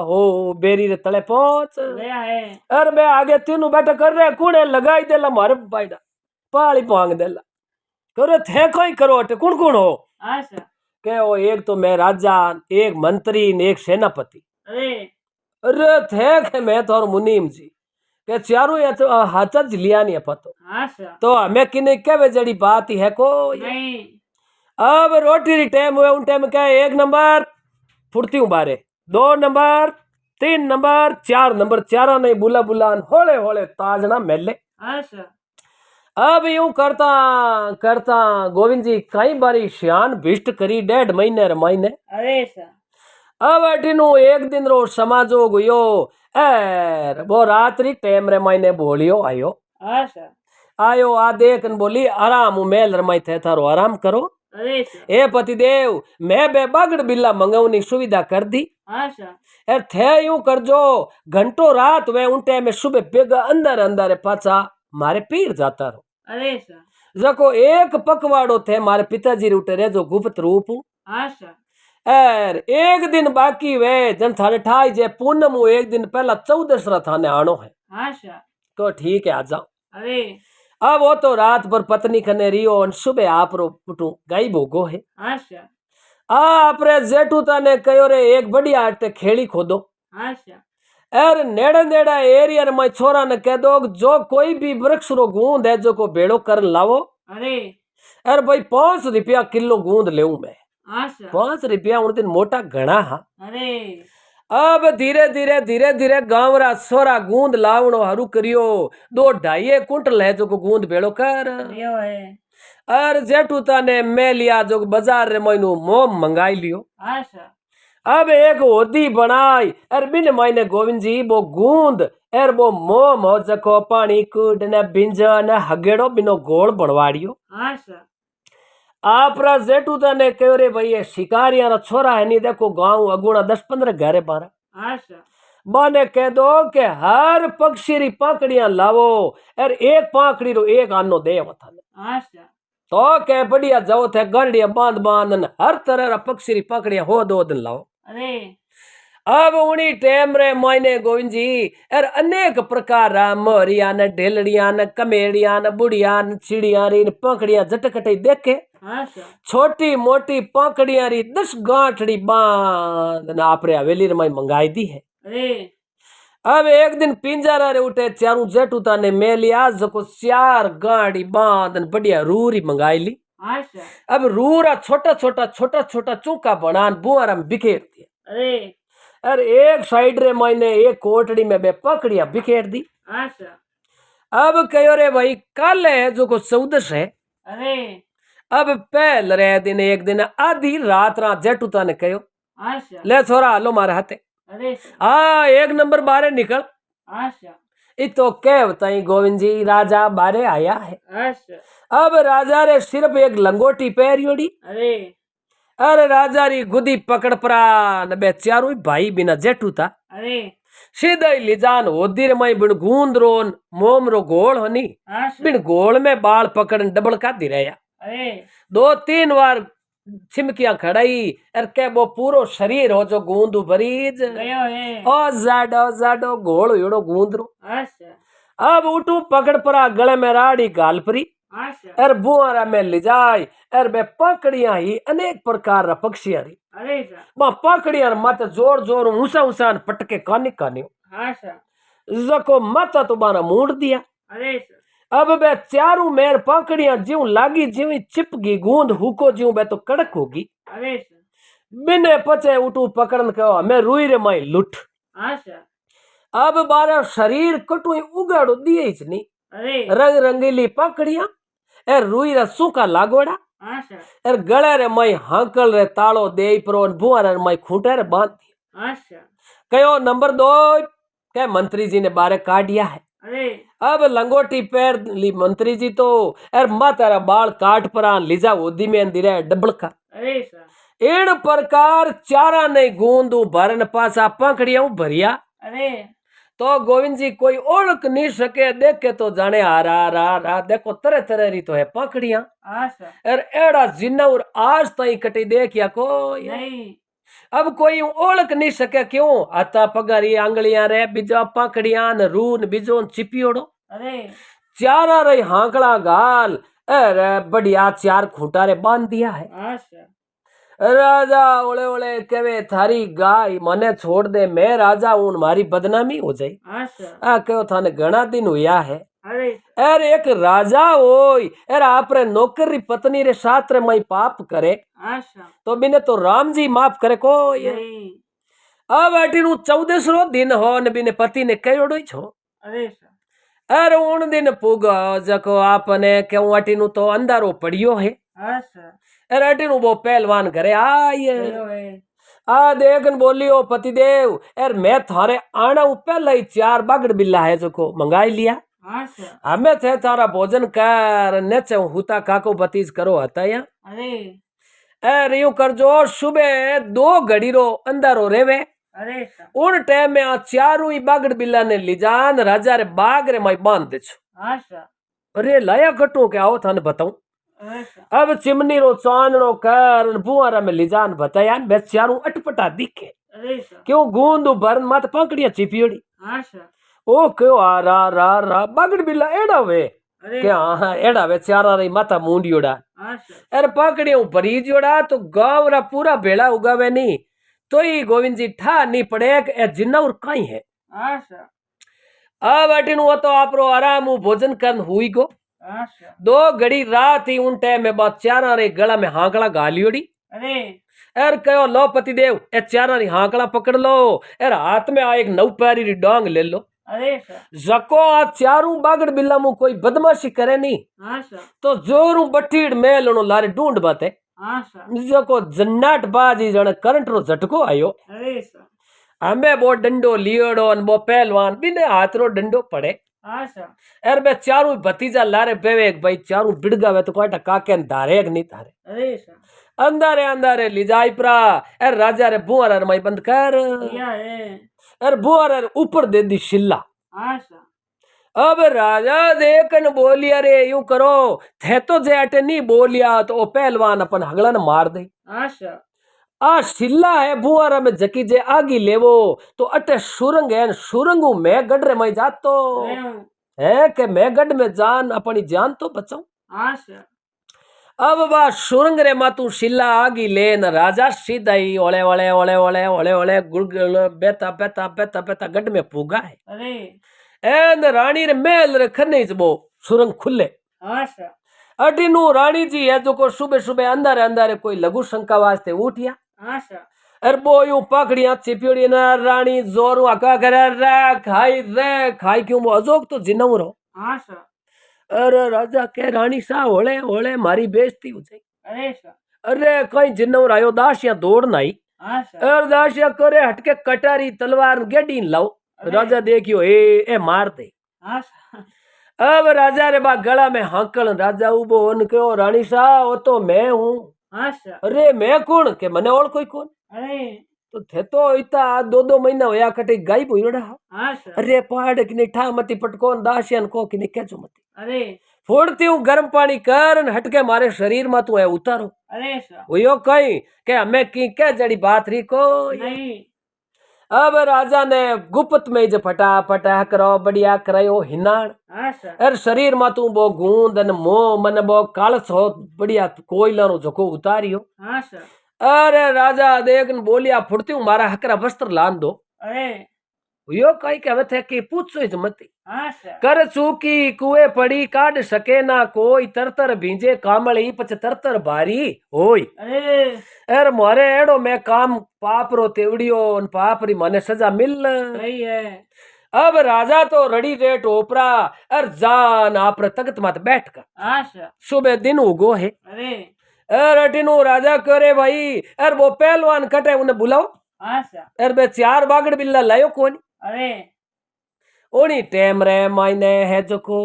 हो बेरी रे तले पहुंच। गया है। अरे बे आगे तीनों बैठा कर रहे कुड़े लगाई देला मारे बाइडा पाली पांग देला करे थे कोई करो अटे कुण कुण हो अच्छा। के वो एक तो मैं राजा एक मंत्री ने एक सेनापति। अरे अरे थे के मैं तो और मुनीम जी के चारों या तो हाथ ज लिया नहीं पतो अच्छा। तो हमें किने के जड़ी बात ही है को नहीं। अब रोटी री टाइम हुए उन टाइम क्या एक नंबर फुर्ती बारे 2 नंबर 3 नंबर 4 नंबर चारा नहीं बुला बुलान होले होले ताजना मेले। अच्छा। अब यूं करता करता गोविंद जी कई बारी श्यान भिष्ट करी 1.5 महीने रमाइने। अरे सा। अब अठीनु एक दिन रो समाजो गयो एर वो रात्रि टाइम रे मायने बोलियो आयो अच्छा। आयो आ देख न बोली आराम मेल रमाई थे थारो आराम करो। अरे सा। ए पतिदेव मैं बे बागड़ बिल्ला मंगावनी सुविधा कर दी अच्छा। एर थे यूं कर जो घंटों रात वे उन टाइम में सुबह बेगा अंदर अंदर पाचा मारे पीर जाता रहो। अरे सा। जको एक पकवाड़ो थे मारे पिताजी रूटे रे जो गुप्त रूप अच्छा। एर एक दिन बाकी वे जन थाने ठाई जे पूनम एक दिन पहला 14 थाने आनो है अच्छा। तो ठीक है आ जाओ। अरे अब वो तो रात भर पत्नी कने रियो और सुबह आप रो पुटू गाई भोगो है अच्छा। आपरे जेठू ताने कयो रे एक बढ़िया अटे खेड़ी खोदो अच्छा। एर नेड़े नेड़ा एरिया में छोरा ने कह दो जो कोई भी वृक्ष रो गूंद है जो को बेड़ो कर लावो। अरे अरे भाई 5 रुपया किलो गूंद ले मैं। अच्छा। 5 रुपया उन दिन मोटा घना हा। अरे अब धीरे धीरे धीरे धीरे गांव रा सोरा गूंद लावणो हरू करियो 2-2.5 कुंटल है जो को गूंद बेड़ो कर। लियो है। अर जेठूता ने मैं लिया जो बाजार रे महीनू मोम मंगाई लियो। अच्छा। अब एक होदी बनाई अर बिन मायने गोविंद जी वो गूंद एर वो मोम हो जको पानी कूड ने बिंजा ने हगेड़ो बिनो गोल बनवाड़ियो। अच्छा। आपरा जेठूता ने कहो रे भाई ये शिकारिया रा छोरा है नहीं देखो गांव अगुणा 10-15 घरे बारा अच्छा। बाने कह दो के हर पक्षी री पाकड़ियां लावो और एक पाकड़ी रो एक आनो दे थाने। अच्छा। तो के बढ़िया जाओ थे गंडिया बांध बांधन हर तरह रा पक्षी री पाकड़ियां हो 2 दिन लाओ। अरे अब उन्हीं टाइम रे मायने गोविंद जी और अनेक प्रकार रा मोरिया न ढेलड़िया न कमेड़िया न बुढ़िया न चिड़िया री पाकड़ियां झटकटे देखे अच्छा। छोटी मोटी पाकड़ियां री 10 गांठड़ी बांध न आपरे हवेली रे माई मंगाई दी है। अरे अब एक दिन पिंजरा रे उठे चारू जेठूता ने मैं लिया जको 4 गाड़ी बांध बढ़िया रूरी मंगाई ली। अच्छा। अब रूरा छोटा छोटा चूका बनान बुआरा में बिखेर दिया। अरे अरे एक साइड रे मायने एक कोटड़ी में बे पकड़िया बिखेर दी। अच्छा। अब कहो रे भाई कल है जो को 14 है। अरे अब पहल रे दिन एक दिन आधी रात रा जेठूता ने कहो अच्छा। ले छोरा हालो मारे हाथे अरे एक नंबर बारे निकल। अच्छा। तो क्या बताई गोविंद जी राजा बारे आया है। अच्छा। अब राजा रे सिर्फ एक लंगोटी पहरियोड़ी अरे अरे राजा री गुदी पकड़ परा न बे चारों भाई बिना जेठू था। अरे सीधा ही लिजान होदीर मई बिन गूंद रोन मोम रो गोल होनी अच्छा। बिन गोल में बाल पकड़ डबल का दिरेया। अरे 2-3 बार छिमकियां खड़ाई और के वो पूरो शरीर हो जो गूंद भरीज गयो है। ओ जाडो गोल योड़ो गूंद रो। अच्छा। अब उठू पकड़ परा गले में राड़ी गाल परी अच्छा। और बुआरा में ले जाए और बे पकड़िया ही अनेक प्रकार रा पक्षियां री अरे बा पकड़िया मत जोर जोर ऊंचा ऊंचा पटके कानी कानी अच्छा। जको मत तो बाना मूड दिया। अरे अब बे चारू मेर पकड़िया ज्यों लागी ज्यों चिपगी गूंद हुको ज्यों बे तो कड़क होगी। अरे बिने पचे उठू पकड़न कहो हमें रुई रे माई लुट। अच्छा। अब बारा शरीर कटू उगाड़ो दिए ही नहीं अरे रंग रंगीली पकड़िया ए रुई रा सूखा लागोड़ा अच्छा। एर गले रे माई हांकल रे तालो दे परो बुआरा रे माई खूंटे रे बांध दिया। अच्छा। कहो नंबर 2 के मंत्री जी ने बारे काटिया है। अरे अब लंगोटी पैर ली मंत्री जी तो एर मातारा बाल काट परा लिजा ओदी में अंदिरे डबल का। अरे इन प्रकार चारा ने गूंदू भरन पासा पकड़िया भरिया। अरे तो गोविंद जी कोई ओळख नहीं सके, देखे तो जाने आ रहा देखो तरह तरह री तो है पाखड़ियां। आशा और एड़ा जिन्नौर आज ताई कटी देखिया कोई नहीं अब कोई ओळख नहीं सके क्यों आता पगारी आंगलियां रे बीजा पाखड़ियां न रून बीजो चिपियोड़ो अरे चारा रे हांकड़ा गाल। अरे बढ़िया चार खूंटा रे बांध दिया है। आशा राजा ओले ओले कहे थारी गाय मने छोड़ दे, मैं राजा हूं, मारी बदनामी हो जाई। आशा आ कहो थाने घना दिन हुआ है। अरे अरे एक राजा होय अरे आपरे नौकर री पत्नी रे साथ रे मई पाप करे आशा तो बिने तो राम जी माफ करे कोई। नहीं अब अटी नु 14रो दिन हो ने बिने पति ने कहोड़ो छो। अरे अरे उन दिन पुगो जको आपने क्यों अटी नु तो अंधारो पड़ियो है। आशा अरे अटी नु वो पहलवान करे आये चलो है आ देखन बोलियो पतिदेव यार मैं थारे आना पहले ही 4 बागड़ बिल्ला है जो मंगाई लिया। आशा हमें थे थारा भोजन कर नेचे हुता काको बतीज करो हता या अरे अरे यूं कर जो सुबह 2 घड़ी रो अंधारो रेवे अरे उन टाइम में आ चारों ही बागड़ बिल्ला ने लिजान राजा रे बाग रे माई बांध दे छो। आशा अरे लाया कटू के आओ थाने बताऊं। आशा अब चिमनी रो चांदनो कर बुआरा में लिजान बताया बे चारों अटपटा दिखे अरे क्यों गूंद भरन मत पकड़िया चिपियोड़ी। आशा ओ क्यों आ रा बागड़ बिल्ला एड़ा वे अरे क्या हाँ एड़ा वे चारा री माता मुंडियोड़ा आशा अरे पकड़ियो भरी जोड़ा तो गाँव रा पूरा भेड़ा उगावे नहीं तो ही गोविंद जी ठा नहीं पड़े ए जिन्नौर काई है। आशा अब अटिन वो तो आपरो आराम भोजन करन हुई गो। आशा 2 घड़ी रात ही उन टाइम में बात चारा रे गला में हांकड़ा गालियोड़ी। अरे एर कहो लो पतिदेव ए चारा री हांकड़ा पकड़ लो एर हाथ में आ एक 9 पैरी री डांग ले लो। अरे जको आ चारों बागड़ बिल्ला मु कोई बदमाशी करे नहीं आशा तो जोरू बठीड़ मेल उनो लारे ढूंढ बाते आशा जको जन्नाट बाजी जने करंट रो झटको आयो। अरे हमें वो डंडो लियोड़ो अन वो पहलवान बिने हाथ रो डंडो पड़े। आशा एर बे चारों भतीजा लारे बेवे भाई चारों बिड़गावे तो कोटा काके धारे नहीं धारे अरे अंधारे अंधारे लिजाई परा एर राजा रे बुआर माई बंद कर क्या है एर बुआर ऊपर दे दी शिल्ला। आशा अब राजा देखन बोलिया रे यूं करो थे तो जे अटे नहीं बोलिया तो ओ पहलवान अपन हगलन मार दे। आशा आ शिल्ला है बुआरा में जकी जे आगी लेवो तो अटे सुरंग है सुरंगू मैं गढ़ रे मैं जातो है के मैं गढ़ में जान अपनी जान तो बचाऊं। आशा अब बा सुरंग रे मातू शिल्ला आगी ले न राजा सीधा ही ओले ओले ओले ओले ओले ओले गुड़ बेता बेता बेता बेता गढ़ में पूगा है। अरे एन रानी रे महल रे खने जबो सुरंग खुले। आशा अटीनू रानी जी है जो को सुबह सुबह अंधारे अंधारे कोई लघु शंका वास्ते उठिया। आशा अरे बो यूं पकड़िया चिपियोड़ी ना रानी जोरू आका करे रे खाई क्यों वो अजोक तो जिन्नौर हो। आशा अरे राजा के रानी सा होले होले मारी बेइज्जती हो जाई। अरे अरे कहीं जिन्नौर आयो दासिया दौड़ नाई आशा अरे दासिया करे हटके कटारी तलवार गेडी लाओ राजा देखियो ए मार दे। आशा अब राजा रे बा गला में हाकल राजा उबो न कहो रानी सा वो तो मैं हूँ। आशा अरे मैं कौन के मने और कोई कौन अरे तो थे तो इता 2 महीना होया कटे गायब हुई रहा। आशा अरे पहाड़ की ठा मती पटकोन दासियन को कि क्या जो मती अरे फोड़ती हूँ गर्म पानी कर हटके मारे शरीर में तू है उतारो अरे वो कहीं के हमें की क्या जड़ी बात रही को नहीं। अब राजा ने गुप्त में जो फटा करो बढ़िया करायो हिनाण आशा अरे शरीर में तू वो गूंद मोह मन वो कालस हो बढ़िया कोयला रो झोको उतारियो। आशा अरे राजा देख बोलिया फुटती हूँ मारा हकरा वस्त्र लान दो। अरे यो कहीं कहवे थे कि पूछो इस मती आशा कर चूकी कुए पड़ी काट सके ना कोई तरतर भींजे कामड़ी पच तरतर भारी होई। अरे अरे मारे एड़ो मैं काम पाप रो तेवड़ियो पाप री माने सजा मिल सही है। अब राजा तो रड़ी रेट ओपरा अर जान आप तख्त मत बैठ कर आशा सुबह दिन उगो है। अरे अटिनो राजा करे भाई अर वो पहलवान कटे उन्हें बुलाओ। आशा अर बे 4 बागड़ बिल्ला लायो कौन अरे ओनी टेम रे मायने है जो को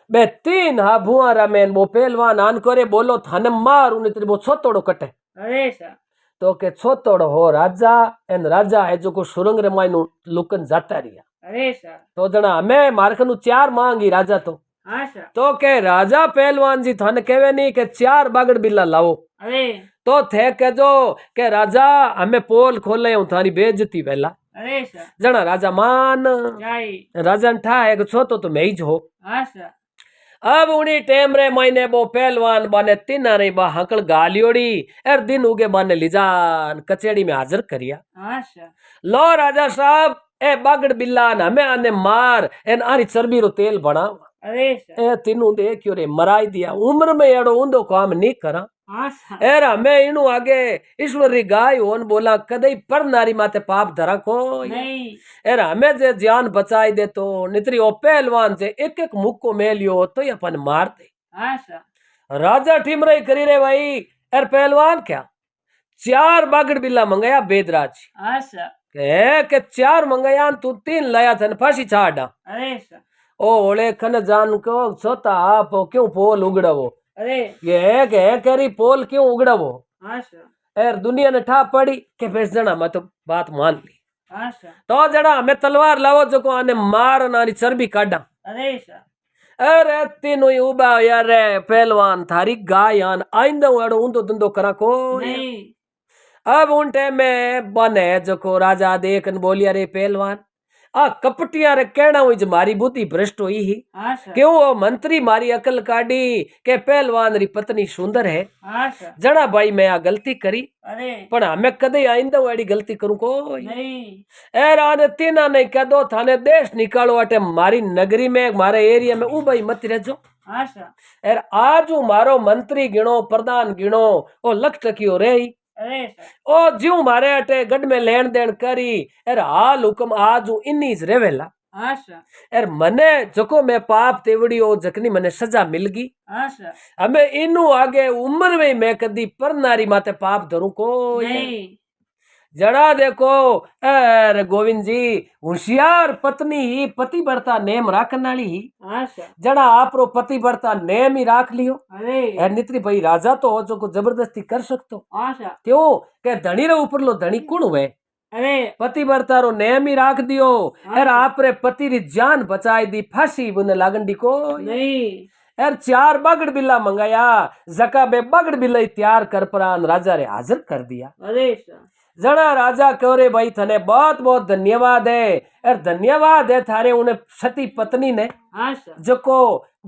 बे 3 हा भुआरा में वो पहलवान आन करे बोलो थाने मार उन्हें तेरे वो छोतोड़ो कटे। अरे तो के छोतोड़ो हो राजा एन राजा है जो को सुरंग रे मायनु लुकन जाता रिया। अरे सा तो जना हमें मारखनु 4 मांगी राजा हाँ सा तो के राजा पहलवान जी थाने कहवे नहीं के 4 बागड़ बिल्ला लाओ अरे तो थे कहो के राजा हमें पोल खोले हूं थारी बेइज्जती वेला अरे सा जना राजा मान जाई राजा ने ठा एक छो तो मैं ही जो हाँ सा अब उन्हीं टेम रे महीने वो पहलवान बाने तीना रे बा हकल गालियोड़ी एर दिन उगे बाने लिजान कचेड़ी में हाजिर करिया हाँ सा लो राजा साहब ए बागड़ बिल्लान हमें आने मार एन आरी चर्बी रो तेल बना अरे सा ए तीनू देखियो रे मराई दिया उम्र में एड़ो ऊंधो काम नहीं करा हाँ सा एर हमें इनु आगे ईश्वरी गाय होन बोला कदई पर नारी माते पाप धरा को नहीं एर हमें जे जान बचाई दे तो नितरी ओ पहलवान जे एक एक मुक्को मेलियो तो ये अपन मार दे हाँ सा राजा ठिमरई करी रे भाई एर पहलवान क्या 4 बागड़ बिल्ला मंगाया बेदराज हाँ सा के 4 मंगाया तू 3 लाया था फांसी छाड़ा अरे सा ओ ओले खन जान को सोता आप क्यों पोल उगड़वो अरे ये के करी पोल क्यों उगड़वो हाँ सा एर दुनिया ने ठा पड़ी के फिर जना मैं तो बात मान ली हाँ सा तो जड़ा हमें तलवार लावो जो को आने मार नारी चर्बी काटा अरे सा अरे तीनों ही उबा यार पहलवान थारी गायान आइंदा वाड़ो ऊंधो धंधो करा को नहीं अब उन टाइम में बने जो को राजा देखन बोलिया रे पहलवान आ कपटिया रे कहना हुई जो मारी बुद्धि भ्रष्ट हुई ही हाँ सा क्यों वो मंत्री मारी अकल काटी के पहलवान री पत्नी सुंदर है हाँ सा जड़ा भाई मैं आ गलती करी अरे पण हमें कदे आइंदा वाड़ी गलती करूं को नहीं एर आने तीना नहीं कह दो थाने देश निकालो अटे मारी नगरी में मारे एरिया में उबई मत रहो हाँ सा एर आज मारो मंत्री गिनो प्रधान गिनो ओ लख टकियो रे अरे सा ओ ज्यू मारे अटे गढ़ में लेन देन करी एर हाल हुक्म आज इन्नी रेवेला हाँ सा एर मने जको मैं पाप तेवड़ी ओ जकनी मने सजा मिल गई हाँ सा हमें इनू आगे उम्र में मैं कदी पर नारी माते पाप धरू को नहीं जड़ा देखो अरे गोविंद जी होशियार पत्नी ही पतिव्रता नेम राखन वाली ही हाँ सा जड़ा आपरो पतिव्रता नेम ही राख लियो अरे यार नित्री भाई राजा तो हो जो को जबरदस्ती कर सकतो हाँ सा क्यों के धनी रे ऊपर लो धनी कुण हुए अरे पतिव्रता रो नेम ही राख दियो यार आपरे पति री जान बचाई दी फांसी बुने लागंडी को नहीं यार 4 बागड़ बिल्ला मंगाया जका बे बागड़ बिल्ला ही तैयार कर परान राजा रे हाजिर कर दिया अरे सा जड़ा राजा कहो रे भाई थने बहुत बहुत धन्यवाद है और धन्यवाद है थारे उन्हें सती पत्नी ने हाँ सा जको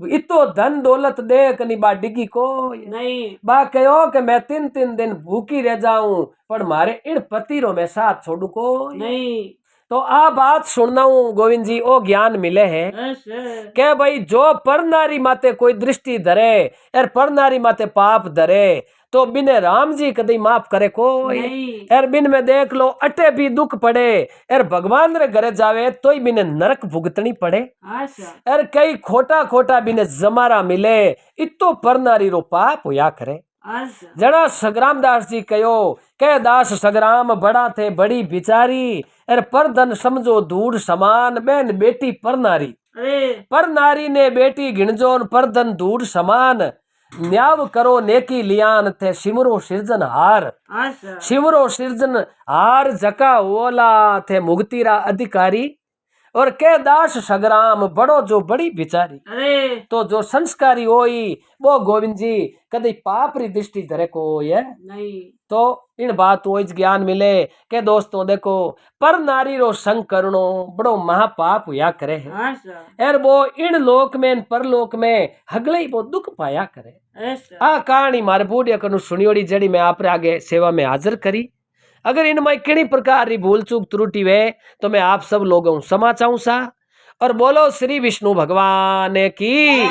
इतो धन दौलत दे कनी बा डिगी को नहीं बा कहो कि मैं 3-3 दिन भूखी रह जाऊं पर मारे इन पति रो मैं साथ छोड़ू को नहीं तो आ बात सुनना हूं गोविंद जी ओ ज्ञान मिले है हाँ सा के भाई जो पर नारी माते कोई दृष्टि धरे और पर नारी माते पाप धरे तो बिने राम जी कदी माफ करे को नहीं एर बिन में देख लो अटे भी दुख पड़े एर भगवान रे घरे जावे तो ही बिने नरक भुगतनी पड़े हाँ सा एर कई खोटा खोटा बिने जमारा मिले इतो पर नारी रो पाप होया करे हाँ सा जड़ा सग्राम दास जी कहो के दास सग्राम बड़ा थे बड़ी बिचारी एर पर धन समझो धूड़ समान बेन बेटी पर नारी अरे पर नारी ने बेटी गिणजोन पर धन धूड़ समान न्याव करो नेकी लियान थे सिमरो सिरजन हार हाँ सा सिमरो सिरजन हार जका ओला थे मुक्तिरा अधिकारी और के दास सग्राम बड़ो जो बड़ी बिचारी अरे तो जो संस्कारी होई वो गोविंद जी कदी पाप री दृष्टि धरे को ये नहीं तो इन बात वो ज्ञान मिले के दोस्तों देखो पर नारी रो संग करणो बड़ो महापाप हुआ करे है हाँ सा और वो इन लोक में परलोक में हगले ही वो दुख पाया करे ऐसा आ कहानी मारे बूढ़िया कनु सुनियोड़ी जड़ी मैं आप आगे सेवा में हाजिर करी अगर इनमें किसी प्रकार की भूल चूक त्रुटि वे तो मैं आप सब लोगों क्षमा चाहूँ सा और बोलो श्री विष्णु भगवान की।